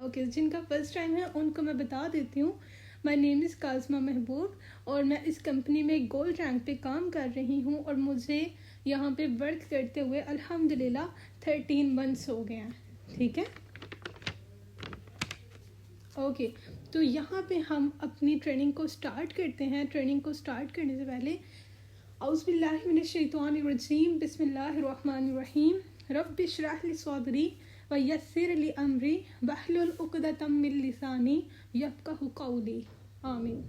Okay, जिनका first time है उनको मैं बता देती हूँ। माय नेम इज़ काज़मा महबूब और मैं इस कंपनी में गोल्ड रैंक पे काम कर रही हूँ और मुझे यहाँ पे वर्क करते हुए अल्हम्दुलिल्लाह 13 मंथ्स हो गए हैं। ठीक है, ओके। तो यहाँ पे हम अपनी ट्रेनिंग को स्टार्ट करते हैं। ट्रेनिंग को स्टार्ट करने से पहले औज़ुबिल्लाहि मिनश्शैतानिर्रजीम बिस्मिल्लाहिर्रहमानिर्रहीम रब्बि इश्रह ली सदरी व यस्सिर ली अमरी वहलुल उक़दतम मिन लिसानी यफ़क़हू क़ौली, आमीन।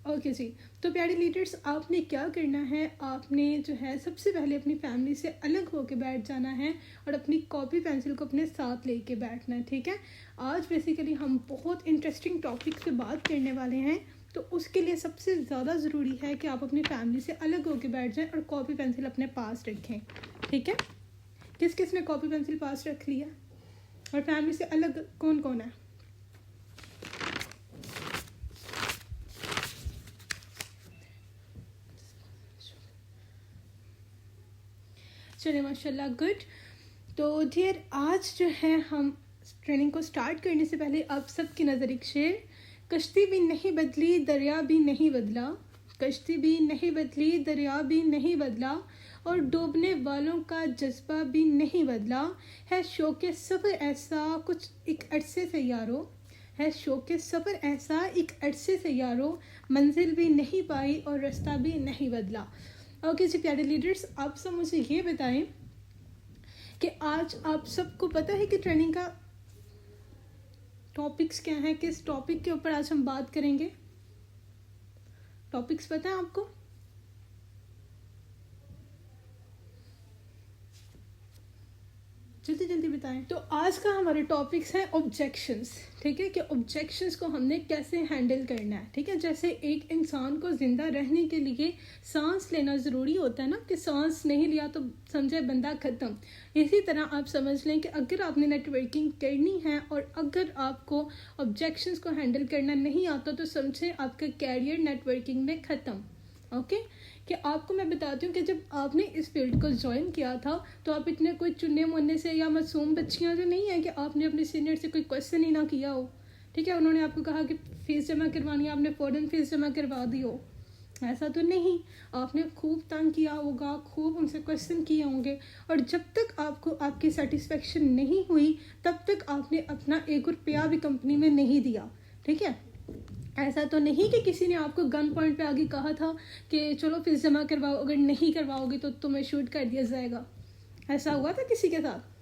ओके जी, तो प्यारे लीडर्स, आपने क्या करना है, आपने जो है सबसे पहले अपनी फैमिली से अलग होकर बैठ जाना है और अपनी कॉपी पेंसिल को अपने साथ लेके बैठना है। ठीक है, आज बेसिकली हम बहुत इंटरेस्टिंग टॉपिक से बात करने वाले हैं, तो उसके लिए सबसे ज़्यादा ज़रूरी है कि आप अपनी फैमिली से अलग होकर बैठ जाएं और कॉपी पेंसिल अपने पास रखें। ठीक है, किस किस ने कॉपी पेंसिल पास रख लिया और फैमिली से अलग कौन कौन है? चलिए, माशाल्लाह, गुड। तो डियर, आज जो है हम ट्रेनिंग को स्टार्ट करने से पहले आप सबकी नज़र एक शेर, कश्ती भी नहीं बदली दरिया भी नहीं बदला, कश्ती भी नहीं बदली दरिया भी नहीं बदला और डूबने वालों का जज्बा भी नहीं बदला, है शौक़ सफ़र ऐसा कुछ एक अरसे से यारो, है शौक़ सफ़र ऐसा एक अरसे से यारो, मंजिल भी नहीं पाई और रास्ता भी नहीं बदला। ओके जी प्यारे लीडर्स, आप सब मुझे ये बताएं कि आज आप सबको पता है कि ट्रेनिंग का टॉपिक्स क्या है, किस टॉपिक के ऊपर आज हम बात करेंगे? टॉपिक्स पता है आपको? जल्दी जल्दी बताएं। तो आज का हमारे टॉपिक्स हैं ऑब्जेक्शंस। ठीक है, कि ऑब्जेक्शंस को हमने कैसे हैंडल करना है। ठीक है, जैसे एक इंसान को ज़िंदा रहने के लिए सांस लेना ज़रूरी होता है ना, कि सांस नहीं लिया तो समझे बंदा ख़त्म। इसी तरह आप समझ लें कि अगर आपने नेटवर्किंग करनी है और अगर आपको ऑब्जेक्शंस को हैंडल करना नहीं आता तो समझे आपका कैरियर नेटवर्किंग में ख़त्म। ओके, कि आपको मैं बताती हूँ कि जब आपने इस फील्ड को ज्वाइन किया था तो आप इतने कोई चुनने मुन्ने से या मासूम बच्चियाँ जो नहीं है कि आपने अपने सीनियर से कोई क्वेश्चन ही ना किया हो। ठीक है, उन्होंने आपको कहा कि फ़ीस जमा करवानी है, आपने फ़ौरन फ़ीस जमा करवा दी हो, ऐसा तो नहीं। आपने खूब तंग किया होगा, खूब उनसे क्वेश्चन किए होंगे और जब तक आपको आपकी सेटिस्फेक्शन नहीं हुई तब तक आपने अपना 1 रुपया भी कंपनी में नहीं दिया। ठीक है, ऐसा तो नहीं कि किसी ने आपको गन पॉइंट पे आगे कहा था कि चलो फीस जमा करवाओ, अगर नहीं करवाओगे तो तुम्हें शूट कर दिया जाएगा। ऐसा हुआ था किसी के साथ?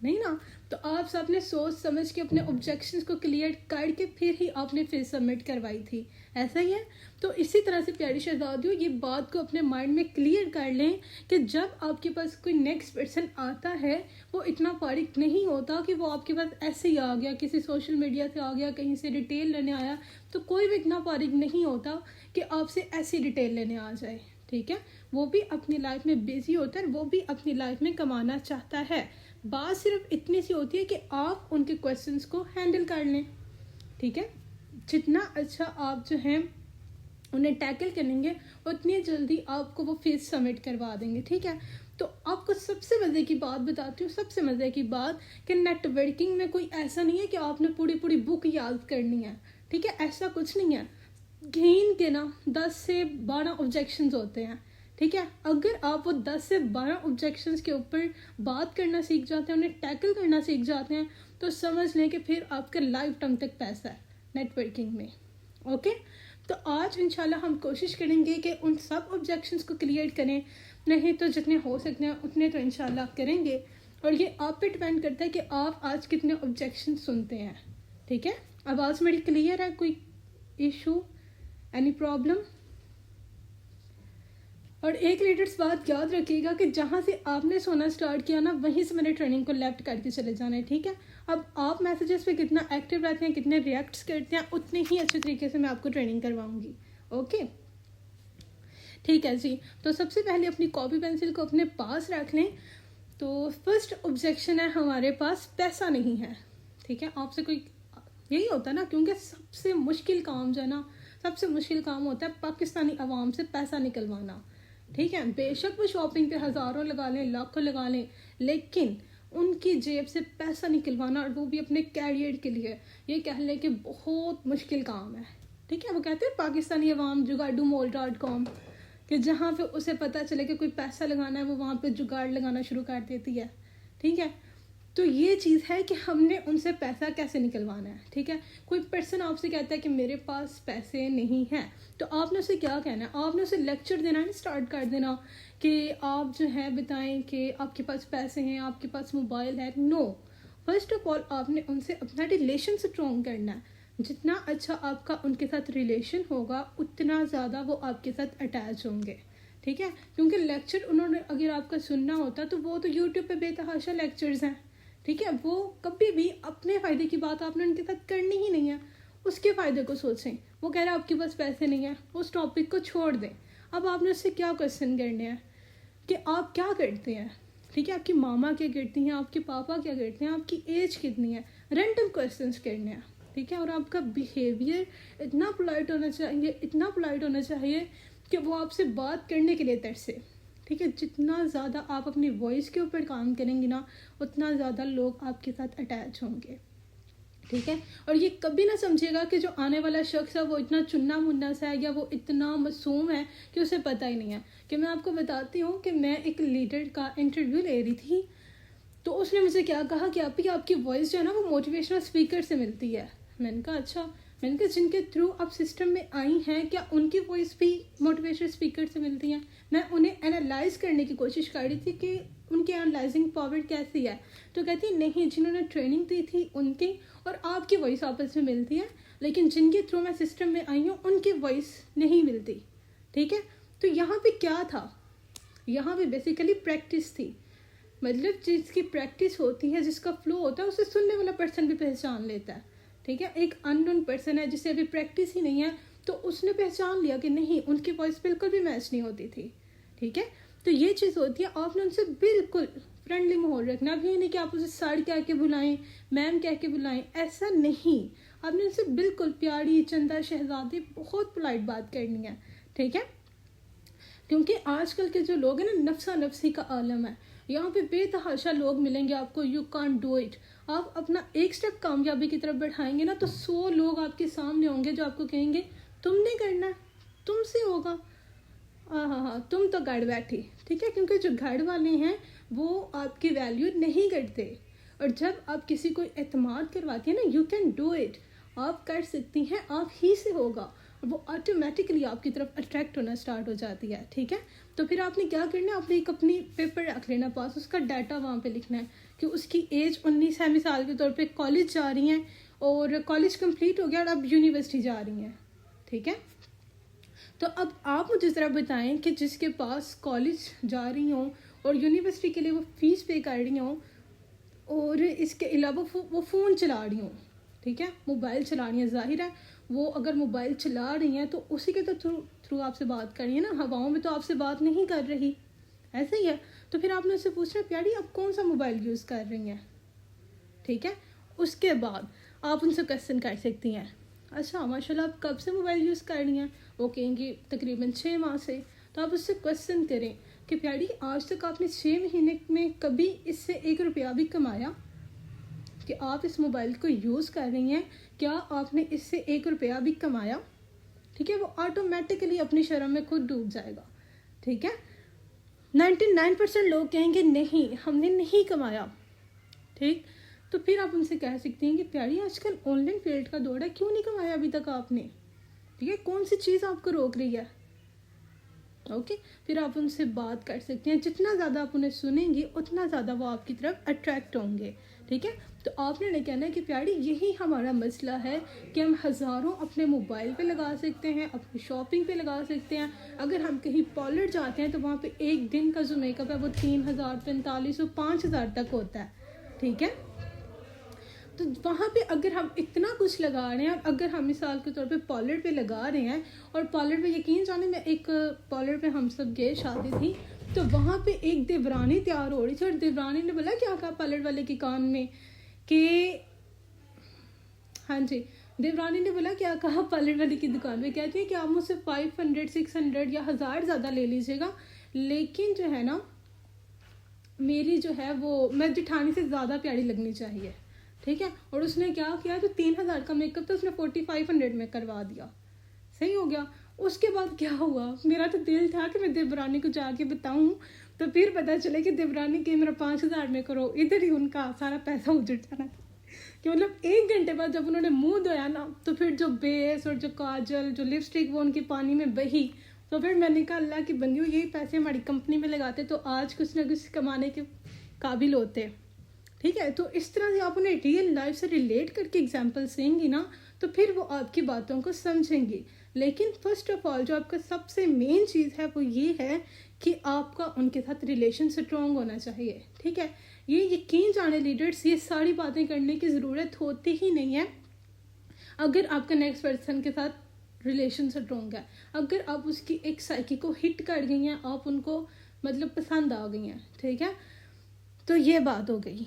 नहीं ना। तो आप सबने सोच समझ के अपने ऑब्जेक्शंस को क्लियर करके फिर ही आपने फीस सबमिट करवाई थी, ऐसा ही है। तो इसी तरह से प्यारी शहजादियों, ये बात को अपने माइंड में क्लियर कर लें कि जब आपके पास कोई नेक्स्ट पर्सन आता है वो इतना फारिग नहीं होता कि वो आपके पास ऐसे ही आ गया, किसी सोशल मीडिया से आ गया, कहीं से डिटेल लेने आया, तो कोई भी इतना फारिग नहीं होता कि आपसे ऐसी डिटेल लेने आ जाए। ठीक है, वो भी अपनी लाइफ में बिजी होता है, वो भी अपनी लाइफ में कमाना चाहता है। बात सिर्फ इतनी सी होती है कि आप उनके क्वेश्चंस को हैंडल कर लें। ठीक है, जितना अच्छा आप जो हैं उन्हें टैकल करेंगे उतनी जल्दी आपको वो फीस सबमिट करवा देंगे। ठीक है, तो आपको सबसे मज़े की बात बताती हूँ, सबसे मज़े की बात कि नेटवर्किंग में कोई ऐसा नहीं है कि आपने पूरी पूरी बुक याद करनी है। ठीक है, ऐसा कुछ नहीं है। गिन के ना 10 से 12 ऑब्जेक्शंस होते हैं। ठीक है, अगर आप वो 10 से 12 ऑब्जेक्शंस के ऊपर बात करना सीख जाते हैं, उन्हें टैकल करना सीख जाते हैं, तो समझ लें कि फिर आपका लाइफ टाइम तक पैसा है नेटवर्किंग में। ओके, तो आज इंशाल्लाह हम कोशिश करेंगे कि उन सब ऑब्जेक्शंस को क्लियर करें, नहीं तो जितने हो सकते हैं उतने तो इंशाल्लाह करेंगे। और ये आप पे डिपेंड करता है कि आप आज कितने ऑब्जेक्शन सुनते हैं। ठीक है, आवाज़ मेरी क्लियर है? कोई इशू, एनी प्रॉब्लम? और एक लीडर्स बात याद रखिएगा कि जहाँ से आपने सोना स्टार्ट किया ना वहीं से मैंने ट्रेनिंग को लेफ्ट करके चले जाना है। ठीक है, अब आप मैसेजेस पे कितना एक्टिव रहते हैं, कितने रिएक्ट्स करते हैं, उतने ही अच्छे तरीके से मैं आपको ट्रेनिंग करवाऊंगी। ओके, ठीक है जी। तो सबसे पहले अपनी कॉपी पेंसिल को अपने पास रख लें। तो फर्स्ट ऑब्जेक्शन है हमारे पास, पैसा नहीं है। ठीक है, आपसे कोई यही होता है ना, क्योंकि सबसे मुश्किल काम जो है ना, सबसे मुश्किल काम होता है पाकिस्तानी अवाम से पैसा निकलवाना। ठीक है, बेशक वो शॉपिंग पे हज़ारों लगा लें, लाखों लगा लें, लेकिन उनकी जेब से पैसा निकलवाना, और वो भी अपने कैरियर के लिए, ये कह लें कि बहुत मुश्किल काम है। ठीक है, वो कहते हैं पाकिस्तानी अवाम जुगाड़ू मोल.com, कि जहाँ पे उसे पता चले कि कोई पैसा लगाना है वो वहाँ पे जुगाड़ लगाना शुरू कर देती है। ठीक है, तो ये चीज़ है कि हमने उनसे पैसा कैसे निकलवाना है। ठीक है, कोई पर्सन आपसे कहता है कि मेरे पास पैसे नहीं हैं, तो आपने उसे क्या कहना है? आपने उसे लेक्चर देना है, स्टार्ट कर देना कि आप जो है बताएं कि आपके पास पैसे हैं, आपके पास मोबाइल है। नो, फर्स्ट ऑफ ऑल आपने उनसे अपना रिलेशन स्ट्रॉन्ग करना है। जितना अच्छा आपका उनके साथ रिलेशन होगा उतना ज़्यादा वो आपके साथ अटैच होंगे। ठीक है, क्योंकि लेक्चर उन्होंने अगर आपका सुनना होता तो वो तो यूट्यूब पे बेतहाशा लेक्चर्स हैं। ठीक है, वो कभी भी अपने फ़ायदे की बात आपने उनके साथ करनी ही नहीं है, उसके फ़ायदे को सोचें। वो कह रहा है आपके पास पैसे नहीं है, उस टॉपिक को छोड़ दें। अब आपने उससे क्या क्वेश्चन करने हैं कि आप क्या करते हैं। ठीक है, आपकी मामा क्या करती हैं, आपके पापा क्या करते हैं, आपकी एज कितनी है, रैंडम क्वेश्चंस करने हैं। ठीक है, और आपका बिहेवियर इतना पोलाइट होना चाहिए, इतना पोलाइट होना चाहिए कि वो आपसे बात करने के लिए तरसे। ठीक है, जितना ज़्यादा आप अपनी वॉइस के ऊपर काम करेंगे ना, उतना ज़्यादा लोग आपके साथ अटैच होंगे। ठीक है, और ये कभी ना समझिएगा कि जो आने वाला शख्स है वो इतना चुन्ना मुन्ना सा है या वो इतना मासूम है कि उसे पता ही नहीं है। कि मैं आपको बताती हूँ कि मैं एक लीडर का इंटरव्यू ले रही थी, तो उसने मुझे क्या कहा कि आपकी वॉइस जो है ना वो मोटिवेशनल स्पीकर से मिलती है। मैंने कहा अच्छा। मैंने कहा जिनके थ्रू आप सिस्टम में आई हैं क्या उनकी वॉइस भी मोटिवेशनल स्पीकर से मिलती है? मैं उन्हें एनालाइज करने की कोशिश कर रही थी कि उनकी एनालाइजिंग पावर कैसी है। तो कहती नहीं, जिन्होंने ट्रेनिंग दी थी उनकी और आपकी वॉइस आपस में मिलती है, लेकिन जिनके थ्रू मैं सिस्टम में आई हूँ उनकी वॉइस नहीं मिलती। ठीक है, तो यहाँ पे क्या था? यहाँ पे बेसिकली प्रैक्टिस थी। मतलब जिसकी प्रैक्टिस होती है, जिसका फ्लो होता है, उसे सुनने वाला पर्सन भी पहचान लेता है। ठीक है, एक अननोन पर्सन है जिसे अभी प्रैक्टिस ही नहीं है, तो उसने पहचान लिया कि नहीं, उनकी वॉइस बिल्कुल भी मैच नहीं होती थी। ठीक है, तो ये चीज़ होती है, आपने उनसे बिल्कुल फ्रेंडली माहौल रखना। अभी नहीं कि आप उसे सर कह के बुलाएं, मैम कह के बुलाएं, ऐसा नहीं। आपने उनसे बिल्कुल प्यारी, चंदा, शहजादी, बहुत पोलाइट बात करनी है। ठीक है, क्योंकि आजकल के जो लोग हैं ना, नफ्सा नफ्सी का आलम है। यहाँ पे बेतहाशा लोग मिलेंगे आपको, यू कांट डू इट। आप अपना एक स्टेप कामयाबी की तरफ बढ़ाएंगे ना, तो 100 लोग आपके सामने होंगे जो आपको कहेंगे तुमने करना है, तुमसे होगा। हाँ, तुम तो गड़ बैठी। ठीक है, क्योंकि जो गड़ वाले हैं वो आपकी वैल्यू नहीं करते। और जब आप किसी को एतमाद करवाती हैं ना, यू कैन डू इट, आप कर सकती हैं, आप ही से होगा, वो ऑटोमेटिकली आपकी तरफ अट्रैक्ट होना स्टार्ट हो जाती है। ठीक है, तो फिर आपने क्या करना है, आपने एक अपनी पेपर रख लेना पास, उसका डाटा वहाँ पे लिखना है कि उसकी एज 19 है मिसाल के तौर पे, कॉलेज जा रही हैं और कॉलेज कंप्लीट हो गया और अब यूनिवर्सिटी जा रही हैं। ठीक है, तो अब आप मुझे ज़रा बताएं कि जिसके पास कॉलेज जा रही हों और यूनिवर्सिटी के लिए वो फीस पे कर रही हों और इसके अलावा वो फ़ोन चला रही हूँ। ठीक है, मोबाइल चला रही हैं, जाहिर है वो अगर मोबाइल चला रही हैं तो उसी के तो थ्रू आपसे बात कर रही है ना, हवाओं में तो आपसे बात नहीं कर रही। ऐसा ही है, तो फिर आपने उससे पूछना, प्यारी आप कौन सा मोबाइल यूज़ कर रही हैं। ठीक है, उसके बाद आप उनसे क्वेश्चन कर सकती हैं, अच्छा माशाल्लाह आप कब से मोबाइल यूज़ कर रही हैं? वो कहेंगी तकरीबन 6 माह से। तो आप उससे क्वेश्चन करें कि प्यारी आज तक आपने 6 महीने में कभी इससे 1 रुपया भी कमाया? कि आप इस मोबाइल को यूज़ कर रही हैं, क्या आपने इससे 1 रुपया भी कमाया? ठीक है, वो ऑटोमेटिकली अपनी शर्म में खुद डूब जाएगा। ठीक है, 99% लोग कहेंगे नहीं, हमने नहीं कमाया। ठीक, तो फिर आप उनसे कह सकती हैं कि प्यारी आजकल ऑनलाइन फील्ड का दौर है, क्यों नहीं कमाया अभी तक आपने? ठीक है, कौन सी चीज़ आपको रोक रही है? ओके, फिर आप उनसे बात कर सकते हैं। जितना ज़्यादा आप उन्हें सुनेंगी उतना ज़्यादा वो आपकी तरफ अट्रैक्ट होंगे। ठीक है, तो आपने नहीं कहना है कि प्यारी यही हमारा मसला है कि हम हज़ारों अपने मोबाइल पे लगा सकते हैं, अपनी शॉपिंग पे लगा सकते हैं। अगर हम कहीं पार्लर जाते हैं तो वहाँ पे एक दिन का जो मेकअप है वो 3000, 4500, 5000 तक होता है। ठीक है, तो वहाँ पे अगर हम इतना कुछ लगा रहे हैं, अगर हम मिसाल के तौर पे पार्लर पे लगा रहे हैं, और पार्लर पे यकीन जाने में एक पार्लर पे हम सब गए, शादी थी, तो वहाँ पे एक देवरानी तैयार हो रही थी और देवरानी ने बोला क्या कहा पार्लर वाले के कान में कि हाँ जी, देवरानी ने बोला क्या कहा पार्लर वाले की दुकान में, कहती है कि आप मुझसे 500, 600 या 1000 ज़्यादा ले लीजिएगा, लेकिन जो है ना मेरी जो है वो मैं जेठानी से ज़्यादा प्यारी लगनी चाहिए, ठीक है। और उसने क्या किया, तो 3,000 का मेकअप था उसने 4500 में करवा दिया, सही हो गया। उसके बाद क्या हुआ, मेरा तो दिल था कि मैं देवरानी को जाके बताऊं, तो फिर पता चले कि देवरानी के मेरा 5,000 में करो, इधर ही उनका सारा पैसा उजड़ जाना था। कि मतलब 1 घंटे बाद जब उन्होंने मुंह धोया ना, तो फिर जो बेस और जो काजल जो लिपस्टिक वो उनकी पानी में बही। तो फिर मैंने कहा अल्लाह की बंदी, यही पैसे हमारी कंपनी में लगाते तो आज कुछ ना कुछ कमाने के काबिल होते, ठीक है। तो इस तरह से आप उन्हें रियल लाइफ से रिलेट करके एग्जाम्पल देंगी ना, तो फिर वो आपकी बातों को समझेंगी। लेकिन फर्स्ट ऑफ ऑल जो आपका सबसे मेन चीज़ है वो ये है कि आपका उनके साथ रिलेशन स्ट्रॉन्ग होना चाहिए, ठीक है। ये यकीन जाने लीडर्स, ये सारी बातें करने की ज़रूरत होती ही नहीं है अगर आपका नेक्स्ट पर्सन के साथ रिलेशन स्ट्रॉन्ग है। अगर आप उसकी एक साइकी को हिट कर गई हैं, आप उनको मतलब पसंद आ गई हैं, ठीक है, तो ये बात हो गई।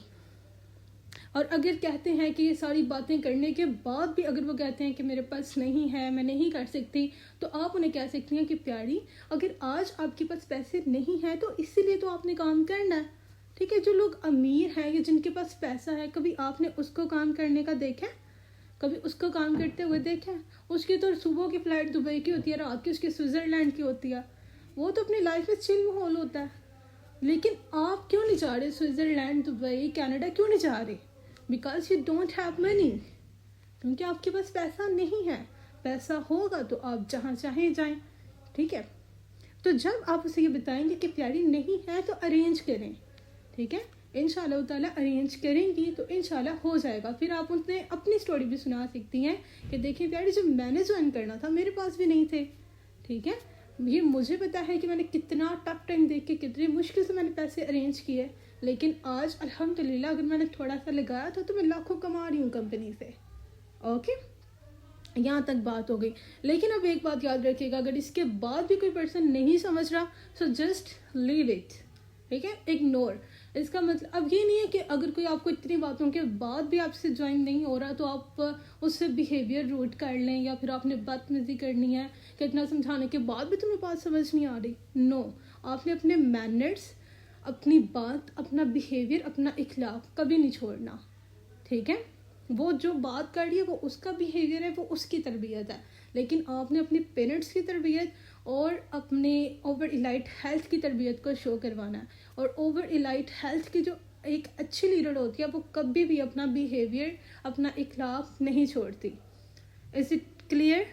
और अगर कहते हैं कि ये सारी बातें करने के बाद भी अगर वो कहते हैं कि मेरे पास नहीं है, मैं नहीं कर सकती, तो आप उन्हें कह सकती हैं कि प्यारी, अगर आज आपके पास पैसे नहीं हैं तो इसीलिए तो आपने काम करना है, ठीक है। जो लोग अमीर हैं या जिनके पास पैसा है, कभी आपने उसको काम करने का देखा है? कभी उसको काम करते हुए देखा है? उसकी तो सुबह की फ़्लाइट दुबई की होती है, रात की उसकी स्विट्ज़रलैंड की होती है, वो तो अपनी लाइफ में चिल माहौल होता है। लेकिन आप क्यों नहीं जा रहे स्विट्ज़रलैंड, दुबई, कनाडा क्यों नहीं जा रहे? Because you don't have money, क्योंकि आपके पास पैसा नहीं है। पैसा होगा तो आप जहाँ चाहें जाएं, ठीक है। तो जब आप उसे ये बताएंगे कि प्यारी नहीं है तो अरेंज करें, ठीक है। इंशाल्लाह ताला अरेंज करेंगी तो इंशाल्लाह हो जाएगा। फिर आप उन्हें अपनी स्टोरी भी सुना सकती हैं कि देखिए प्यारी, जब मैंने ज्वाइन करना था मेरे पास भी नहीं थे, ठीक है। ये मुझे पता है कि मैंने कितना टफ टाइम देख के कितनी मुश्किल से मैंने पैसे अरेंज किए, लेकिन आज अल्हम्दुलिल्लाह अगर मैंने थोड़ा सा लगाया था तो मैं लाखों कमा रही हूँ कंपनी से, ओके। यहाँ तक बात हो गई। लेकिन अब एक बात याद रखिएगा, अगर इसके बाद भी कोई पर्सन नहीं समझ रहा सो जस्ट लीव इट, ठीक है, इग्नोर। इसका मतलब अब ये नहीं है कि अगर कोई आपको इतनी बातों के बाद भी आपसे ज्वाइन नहीं हो रहा तो आप उससे बिहेवियर रूट कर लें, या फिर आपने बदतमीजी करनी है कि इतना समझाने के बाद भी तुम्हें बात समझ नहीं आ रही। नो, आपने अपने मैनर्स, अपनी बात, अपना बिहेवियर, अपना इखलाक कभी नहीं छोड़ना, ठीक है। वो जो बात कर रही है वो उसका बिहेवियर है, वो उसकी तरबियत है, लेकिन आपने अपने पेरेंट्स की तरबियत और अपने ओवर इलाइट हेल्थ की तरबियत को शो करवाना है। और ओवर इलाइट हेल्थ की जो एक अच्छी लीडर होती है वो कभी भी अपना बिहेवियर, अपना इखलाक नहीं छोड़ती। Is it clear?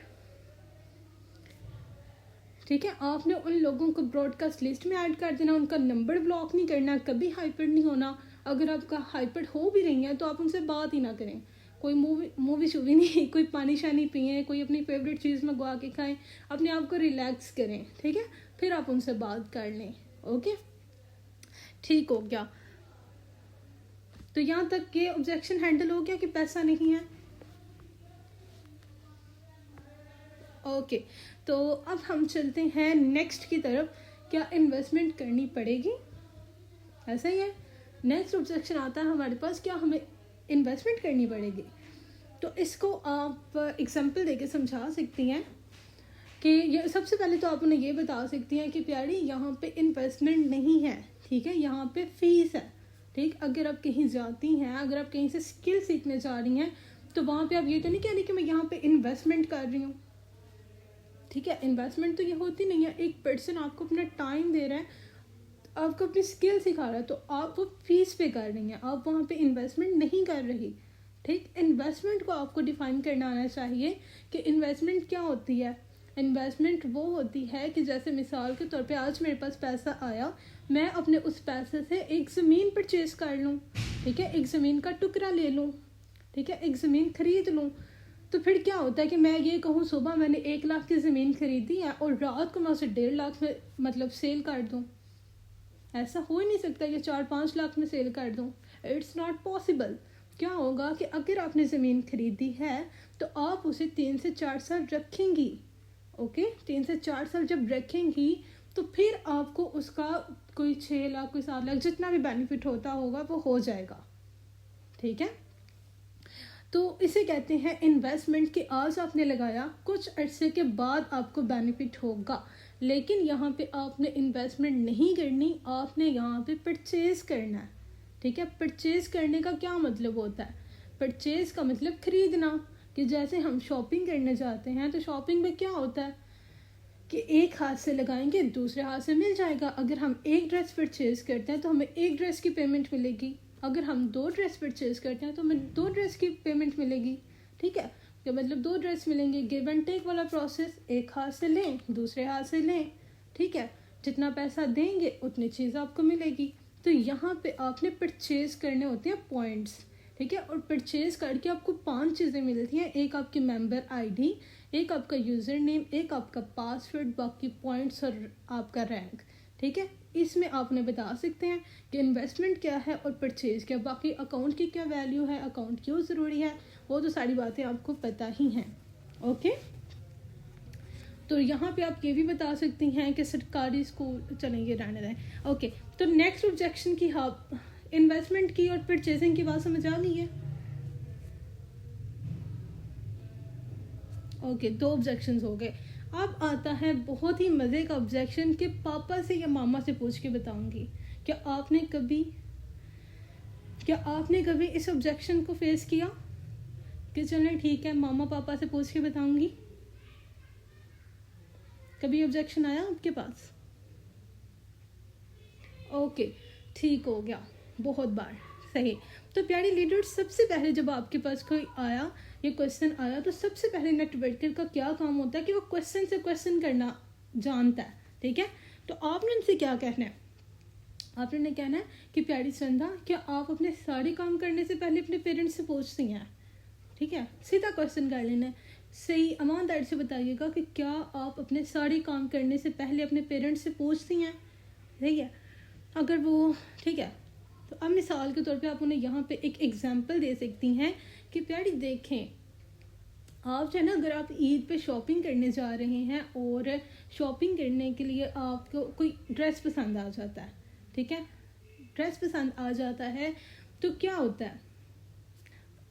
ठीक है। आपने उन लोगों को ब्रॉडकास्ट लिस्ट में ऐड कर देना, उनका नंबर ब्लॉक नहीं करना, कभी हाइपर नहीं होना। अगर आपका हाइपर हो भी रही है तो आप उनसे बात ही ना करें। कोई मूवी शूवी नहीं, कोई पानी शानी पिए, कोई अपनी फेवरेट चीज़ मंगवा के खाएं, अपने आप को रिलैक्स करें, ठीक है, फिर आप उनसे बात कर लें, ओके। ठीक हो गया। तो यहाँ तक के ऑब्जेक्शन हैंडल हो गया कि पैसा नहीं है, ओके। तो अब हम चलते हैं नेक्स्ट की तरफ, क्या इन्वेस्टमेंट करनी पड़ेगी, ऐसा ही है। नेक्स्ट ऑब्जेक्शन आता है हमारे पास, क्या हमें इन्वेस्टमेंट करनी पड़ेगी। तो इसको आप एग्जांपल देके समझा सकती हैं कि ये सबसे पहले तो आप उन्हें ये बता सकती हैं कि प्यारी यहाँ पे इन्वेस्टमेंट नहीं है, ठीक है, यहाँ पे फीस है, ठीक। अगर आप कहीं जाती हैं, अगर आप कहीं से स्किल सीखने जा रही हैं तो वहाँ पे आप ये तो नहीं कह रही कि मैं यहाँ पे इन्वेस्टमेंट कर रही हूँ, ठीक है। इन्वेस्टमेंट तो ये होती नहीं है, एक पर्सन आपको अपना टाइम दे रहा है, आपको अपनी स्किल सिखा रहा है, तो आप वो फीस पे कर रही हैं, आप वहाँ पे इन्वेस्टमेंट नहीं कर रही, ठीक। इन्वेस्टमेंट को आपको डिफाइन करना आना चाहिए कि इन्वेस्टमेंट क्या होती है। इन्वेस्टमेंट वो होती है कि जैसे मिसाल के तौर पे आज मेरे पास पैसा आया, मैं अपने उस पैसे से एक ज़मीन परचेज़ कर लूँ, ठीक है, एक ज़मीन का टुकड़ा ले लूँ, ठीक है, एक ज़मीन खरीद लूँ। तो फिर क्या होता है कि मैं ये कहूँ सुबह मैंने 1 लाख की ज़मीन खरीदी है और रात को मैं उसे 1.5 लाख में मतलब सेल कर दूँ, ऐसा हो ही नहीं सकता कि 4-5 लाख में सेल कर दूँ, इट्स नॉट पॉसिबल। क्या होगा कि अगर आपने ज़मीन खरीदी है तो आप उसे 3 से 4 साल रखेंगी, ओके। 3 से 4 साल जब रखेंगी तो फिर आपको उसका कोई 6 लाख, कोई 7 लाख, जितना भी बेनिफिट होता होगा वो हो जाएगा, ठीक है। तो इसे कहते हैं इन्वेस्टमेंट कि आज आपने लगाया, कुछ अरसे के बाद आपको बेनिफिट होगा। लेकिन यहाँ पे आपने इन्वेस्टमेंट नहीं करनी, आपने यहाँ पे परचेज़ करना है। ठीक है, परचेज़ करने का क्या मतलब होता है? परचेज़ का मतलब खरीदना। कि जैसे हम शॉपिंग करने जाते हैं तो शॉपिंग में क्या होता है कि एक हाथ से लगाएंगे दूसरे हाथ से मिल जाएगा। अगर हम एक ड्रेस परचेज़ करते हैं तो हमें एक ड्रेस की पेमेंट मिलेगी, अगर हम 2 ड्रेस परचेज़ करते हैं तो हमें 2 ड्रेस की पेमेंट मिलेगी। ठीक है, तो मतलब 2 ड्रेस मिलेंगे। गिव एंड टेक वाला प्रोसेस, एक हाथ से लें दूसरे हाथ से लें। ठीक है, जितना पैसा देंगे उतनी चीज़ आपको मिलेगी। तो यहाँ पे आपने परचेज़ करने होते हैं पॉइंट्स। ठीक है, और परचेज़ करके आपको 5 चीज़ें मिलती हैं। एक आपकी मेंबर आईडी, एक आपका यूज़र नेम, एक आपका पासवर्ड, बाकी पॉइंट्स और आपका रैंक। ठीक है, इसमें आपने बता सकते हैं कि इन्वेस्टमेंट क्या है और परचेज़ क्या। बाकी अकाउंट की क्या वैल्यू है, अकाउंट क्यों ज़रूरी है, वो तो सारी बातें आपको पता ही हैं। ओके, तो यहाँ पे आप ये भी बता सकती हैं कि सरकारी स्कूल, चलेंगे रहने दें। ओके, तो नेक्स्ट ऑब्जेक्शन की आप इन्वेस्टमेंट की और परचेजिंग की बात समझ आ गई है। ओके, 2 ऑब्जेक्शंस हो गए। अब आता है बहुत ही मज़े का ऑब्जेक्शन कि पापा से या मामा से पूछ के बताऊंगी। क्या आपने कभी इस ऑब्जेक्शन को फेस किया कि चलें ठीक है मामा पापा से पूछ के बताऊंगी? कभी ऑब्जेक्शन आया आपके पास? ओके, ठीक हो गया, बहुत बार। सही। तो प्यारी लीडर्स, सबसे पहले जब आपके पास कोई आया, ये क्वेश्चन आया, तो सबसे पहले नेटवर्कर का क्या काम होता है कि वो क्वेश्चन से क्वेश्चन करना जानता है। ठीक है, तो आपने उनसे क्या कहना है? आपने ने कहना है कि प्यारी संध्या, क्या आप अपने सारे काम करने से पहले अपने पेरेंट्स से पूछती हैं? ठीक है, सीधा क्वेश्चन कर लेना है। सही ईमानदारी से बताइएगा कि क्या आप अपने सारे काम करने से पहले अपने पेरेंट्स से पूछती हैं? सही है। अगर वो ठीक है, तो अब मिसाल के तौर पे आप उन्हें यहाँ पे एक एग्जांपल दे सकती हैं कि प्यारी देखें, आप जो है ना, अगर आप ईद पे शॉपिंग करने जा रहे हैं और शॉपिंग करने के लिए आपको कोई ड्रेस पसंद आ जाता है। ठीक है, ड्रेस पसंद आ जाता है तो क्या होता है,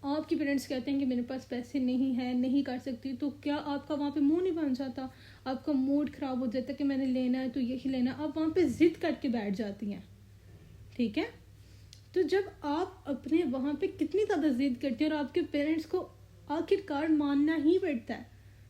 आपके पेरेंट्स कहते हैं कि मेरे पास पैसे नहीं है, नहीं कर सकती, तो क्या आपका वहाँ पे मुंह नहीं बन जाता? आपका मूड ख़राब हो जाता है कि मैंने लेना है तो यही लेना, आप वहाँ पे ज़िद करके बैठ जाती हैं। ठीक है, तो जब आप अपने वहाँ पे कितनी ज़्यादा ज़िद करती हैं और आपके पेरेंट्स को आखिरकार मानना ही पड़ता है।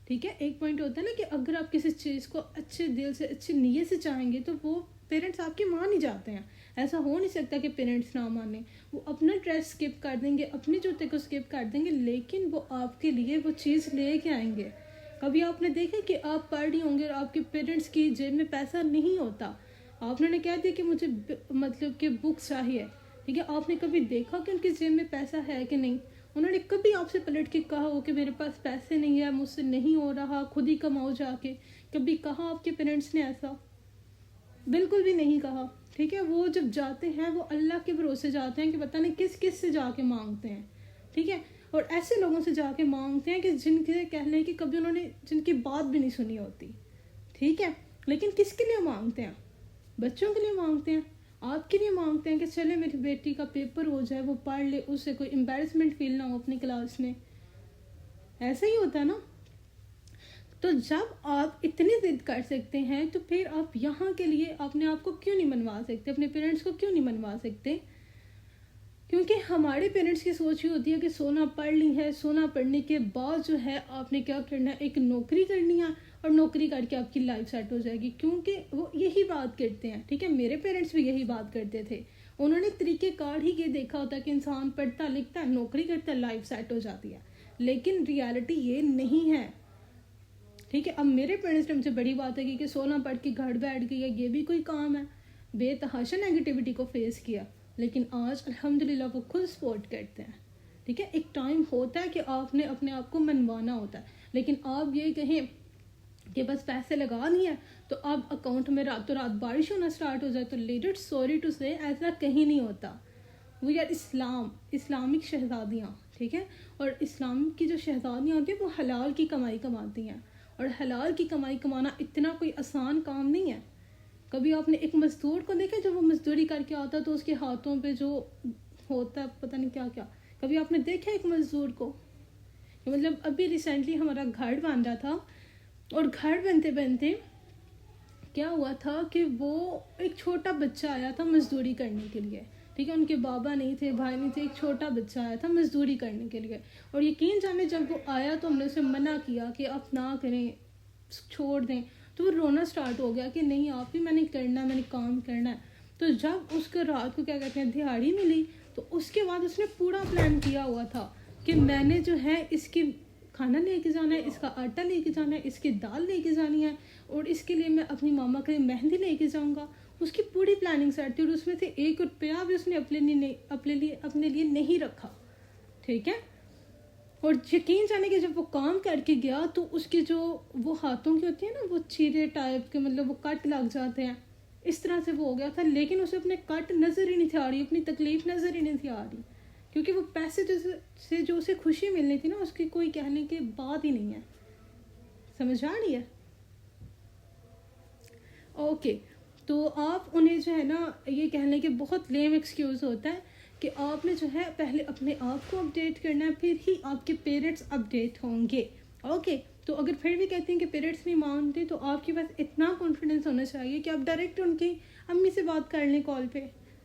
ठीक है, एक पॉइंट होता है ना कि अगर आप किसी चीज़ को अच्छे दिल से, अच्छी नीयत से चाहेंगे तो वो पेरेंट्स आपके मान ही जाते हैं। ऐसा हो नहीं सकता कि पेरेंट्स ना माने। वो अपना ड्रेस स्किप कर देंगे, अपने जूते को स्किप कर देंगे, लेकिन वो आपके लिए वो चीज़ ले के आएंगे। कभी आपने देखा कि आप पढ़ रही होंगे और आपके पेरेंट्स की जेब में पैसा नहीं होता, आपने कह दिया कि मुझे मतलब कि बुक्स चाहिए। ठीक है, आपने कभी देखा कि उनकी जेब में पैसा है कि नहीं? उन्होंने कभी आपसे पलट के कहा हो कि मेरे पास पैसे नहीं है, मुझसे नहीं हो रहा, खुद ही कमाओ जाके? कभी कहा आपके पेरेंट्स ने ऐसा? बिल्कुल भी नहीं कहा। ठीक है, वो जब जाते हैं वो अल्लाह के भरोसे जाते हैं कि पता नहीं किस किस से जाके मांगते हैं। ठीक है, और ऐसे लोगों से जाके मांगते हैं कि जिनके कह लें कि कभी उन्होंने जिनकी बात भी नहीं सुनी होती। ठीक है, लेकिन किसके लिए मांगते हैं? बच्चों के लिए मांगते हैं, आपके लिए मांगते हैं कि चले मेरी बेटी का पेपर हो जाए, वो पढ़ ले, उससे कोई एम्बेरसमेंट फील ना हो अपनी क्लास में। ऐसा ही होता है ना। तो जब आप इतनी जिद कर सकते हैं तो फिर आप यहाँ के लिए अपने आप को क्यों नहीं मनवा सकते, अपने पेरेंट्स को क्यों नहीं मनवा सकते? क्योंकि हमारे पेरेंट्स की सोच ही होती है कि सोना पढ़ ली है, सोना पढ़ने के बाद जो है आपने क्या करना है, एक नौकरी करनी है और नौकरी करके आपकी लाइफ सेट हो जाएगी। क्योंकि वो यही बात करते हैं। ठीक है, मेरे पेरेंट्स भी यही बात करते थे। उन्होंने तरीक़ेकार ही ये देखा होता है कि इंसान पढ़ता लिखता है, नौकरी करता है, लाइफ सेट हो जाती है। लेकिन रियलिटी ये नहीं है। ठीक है, अब मेरे पेरेंट्स ने मुझे बड़ी बात है कि सोना पढ़ के घर बैठ गई है, ये भी कोई काम है? बेतहाशा नेगेटिविटी को फेस किया, लेकिन आज अल्हम्दुलिल्लाह वो खुद सपोर्ट करते हैं। ठीक है, एक टाइम होता है कि आपने अपने आप को मनवाना होता है, लेकिन आप ये कहें कि बस पैसे लगा नहीं है तो अब अकाउंट में रातों रात बारिश होना स्टार्ट हो जाए, तो लीडर्स सॉरी टू से ऐसा कहीं नहीं होता। वी आर इस्लामिक शहजादियाँ। ठीक है, और इस्लाम की जो शहजादियाँ होती हैं वो हलाल की कमाई कमाती हैं, और हलाल की कमाई कमाना इतना कोई आसान काम नहीं है। कभी आपने एक मज़दूर को देखा जब वो मज़दूरी करके आता तो उसके हाथों पे जो होता है पता नहीं क्या क्या? कभी आपने देखा एक मज़दूर को? मतलब अभी रिसेंटली हमारा घर बन रहा था और घर बनते बनते क्या हुआ था कि वो एक छोटा बच्चा आया था मजदूरी करने के लिए, ठीक है, उनके बाबा नहीं थे, भाई नहीं थे, एक छोटा बच्चा आया था मजदूरी करने के लिए। और यकीन जाने जब वो आया तो हमने उसे मना किया कि आप ना करें, छोड़ दें। तो वो रोना स्टार्ट हो गया कि नहीं आप ही, मैंने करना है, मैंने काम करना है। तो जब उसको रात को क्या कहते हैं दिहाड़ी मिली, तो उसके बाद उसने पूरा प्लान किया हुआ था कि मैंने जो है इसकी खाना लेके जाना है, इसका आटा लेके जाना है, इसकी दाल लेके जानी है, और इसके लिए मैं अपनी मामा के लिए मेहंदी लेके जाऊंगा। उसकी पूरी प्लानिंग सेट थी और उसमें से 1 रुपया भी उसने अपने लिए नहीं रखा, ठीक है। और यकीन जाने कि जब वो काम करके गया तो उसके जो वो हाथों की होती है ना, वो चीरे टाइप के, मतलब वो कट लग जाते हैं, इस तरह से वो हो गया था। लेकिन उसे अपने कट नज़र ही नहीं थी आ रही, अपनी तकलीफ नज़र ही नहीं थी आ रही, क्योंकि वो पैसे से जो उसे खुशी मिलनी थी ना, उसकी कोई कहने की बात ही नहीं है। समझ आ रही है? ओके। तो आप उन्हें जो है ना, ये कहने के बहुत लेम एक्सक्यूज़ होता है कि आपने जो है पहले अपने आप को अपडेट करना है, फिर ही आपके पेरेंट्स अपडेट होंगे। ओके। तो अगर फिर भी कहते हैं कि पेरेंट्स नहीं मानते, तो आपके पास इतना कॉन्फिडेंस होना चाहिए कि आप डायरेक्ट उनकी अम्मी से बात कर लें कॉल पे,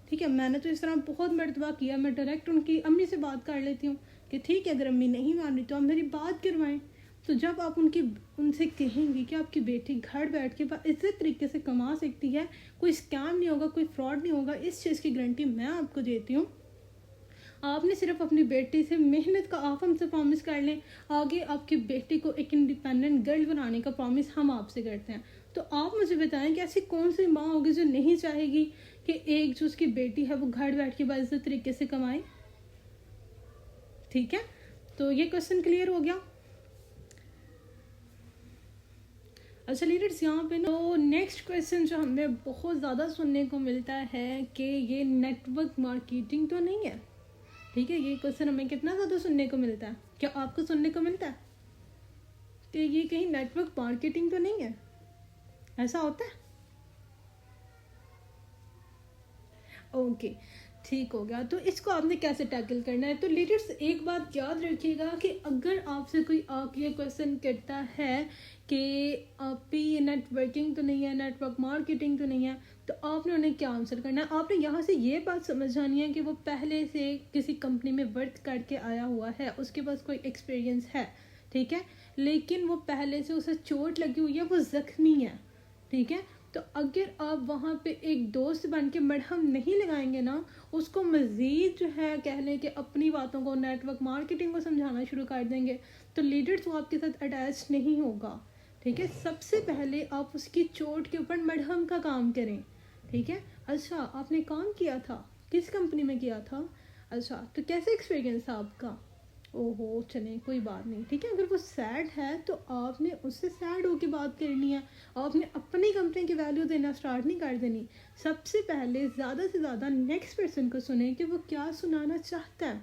ठीक है। मैंने तो इस तरह बहुत मर्तबा किया, मैं डायरेक्ट उनकी अम्मी से बात कर लेती हूँ कि ठीक है, अगर अम्मी नहीं मान रही तो आप मेरी बात करवाएं। तो जब आप उनसे कहेंगे कि आपकी बेटी घर बैठ के इज्जत तरीके से कमा सकती है, कोई स्कैम नहीं होगा, कोई फ्रॉड नहीं होगा, इस चीज़ की गारंटी मैं आपको देती हूँ। आपने सिर्फ अपनी बेटी से मेहनत का, आप हमसे प्रॉमिस कर लें, आगे आपकी बेटी को एक इंडिपेंडेंट गर्ल बनाने का प्रॉमिस हम आपसे करते हैं। तो आप मुझे बताएं कि ऐसी कौन सी माँ होगी जो नहीं चाहेगी कि एक जो उसकी बेटी है वो घर बैठ के बाइज्जत तरीके से कमाए, ठीक है। तो ये क्वेश्चन क्लियर हो गया। अच्छा लीडर्स, यहाँ पे तो नेक्स्ट क्वेश्चन जो हमें बहुत ज़्यादा सुनने को मिलता है कि ये नेटवर्क मार्केटिंग तो नहीं है, ठीक है। ये क्वेश्चन हमें कितना ज़्यादा सुनने को मिलता है, क्या आपको सुनने को मिलता है कि ये कहीं नेटवर्क मार्केटिंग तो नहीं है? ऐसा होता है? ओके, ठीक हो गया। तो इसको आपने कैसे टैकल करना है? तो लीडर्स एक बात याद रखिएगा कि अगर आपसे कोई आके ये क्वेश्चन करता है कि आप पे ये नेटवर्किंग तो नहीं है, नेटवर्क मार्केटिंग तो नहीं है, तो आपने उन्हें क्या आंसर करना है? आपने यहाँ से ये बात समझ जानी है कि वो पहले से किसी कंपनी में वर्क करके आया हुआ है, उसके पास कोई एक्सपीरियंस है, ठीक है, लेकिन वो पहले से उसे चोट लगी हुई है, वो ज़ख्मी है, ठीक है। तो अगर आप वहाँ पे एक दोस्त बन के मरहम नहीं लगाएंगे ना, उसको मज़ीद जो है कहने के अपनी बातों को, नेटवर्क मार्केटिंग को समझाना शुरू कर देंगे, तो लीडर्स वो आपके साथ अटैच नहीं होगा, ठीक है। सबसे पहले आप उसकी चोट के ऊपर मरहम का काम करें, ठीक है। अच्छा, आपने काम किया था, किस कंपनी में किया था? अच्छा, तो कैसे एक्सपीरियंस था आपका? ओहो, चलें कोई बात नहीं, ठीक है। अगर वो सैड है तो आपने उससे सैड होकर बात करनी है, आपने अपनी कंपनी की वैल्यू देना स्टार्ट नहीं कर देनी। सबसे पहले ज़्यादा से ज़्यादा नेक्स्ट पर्सन को सुने कि वो क्या सुनाना चाहता है,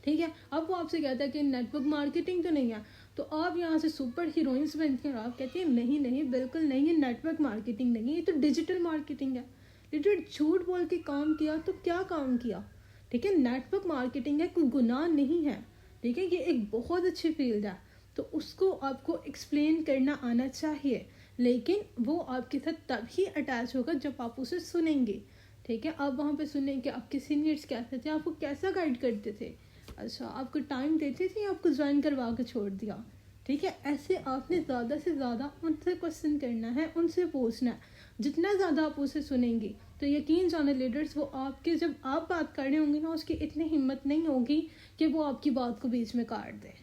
ठीक है। अब वो आपसे कहता है कि नेटवर्क मार्केटिंग तो नहीं है, तो आप यहाँ से सुपर हीरोइंस बनते हैं और आप कहती हैं नहीं नहीं, बिल्कुल नहीं, ये नेटवर्क मार्केटिंग नहीं है, ये तो डिजिटल मार्केटिंग है। लिटरली झूठ बोल के काम किया तो क्या काम किया, ठीक है। नेटवर्क मार्केटिंग है, कोई गुनाह नहीं है, ठीक है, ये एक बहुत अच्छी फील्ड है, तो उसको आपको एक्सप्लेन करना आना चाहिए। लेकिन वो आपके साथ तभी अटैच होगा जब आप उसे सुनेंगे, ठीक है। आप वहाँ पे सुने कि आपके सीनियर्स कैसे थे, आपको कैसा गाइड करते थे, अच्छा आपको टाइम देते थे या आपको ज्वाइन करवा के छोड़ दिया, ठीक है। ऐसे आपने ज़्यादा से ज़्यादा उनसे क्वेश्चन करना है, उनसे पूछना है। जितना ज़्यादा आप उसे सुनेंगी तो यकीन जाने लीडर्स, वो आपके जब आप बात कर रहे होंगे ना, उसकी इतनी हिम्मत नहीं होगी कि वो आपकी बात को बीच में काट दे,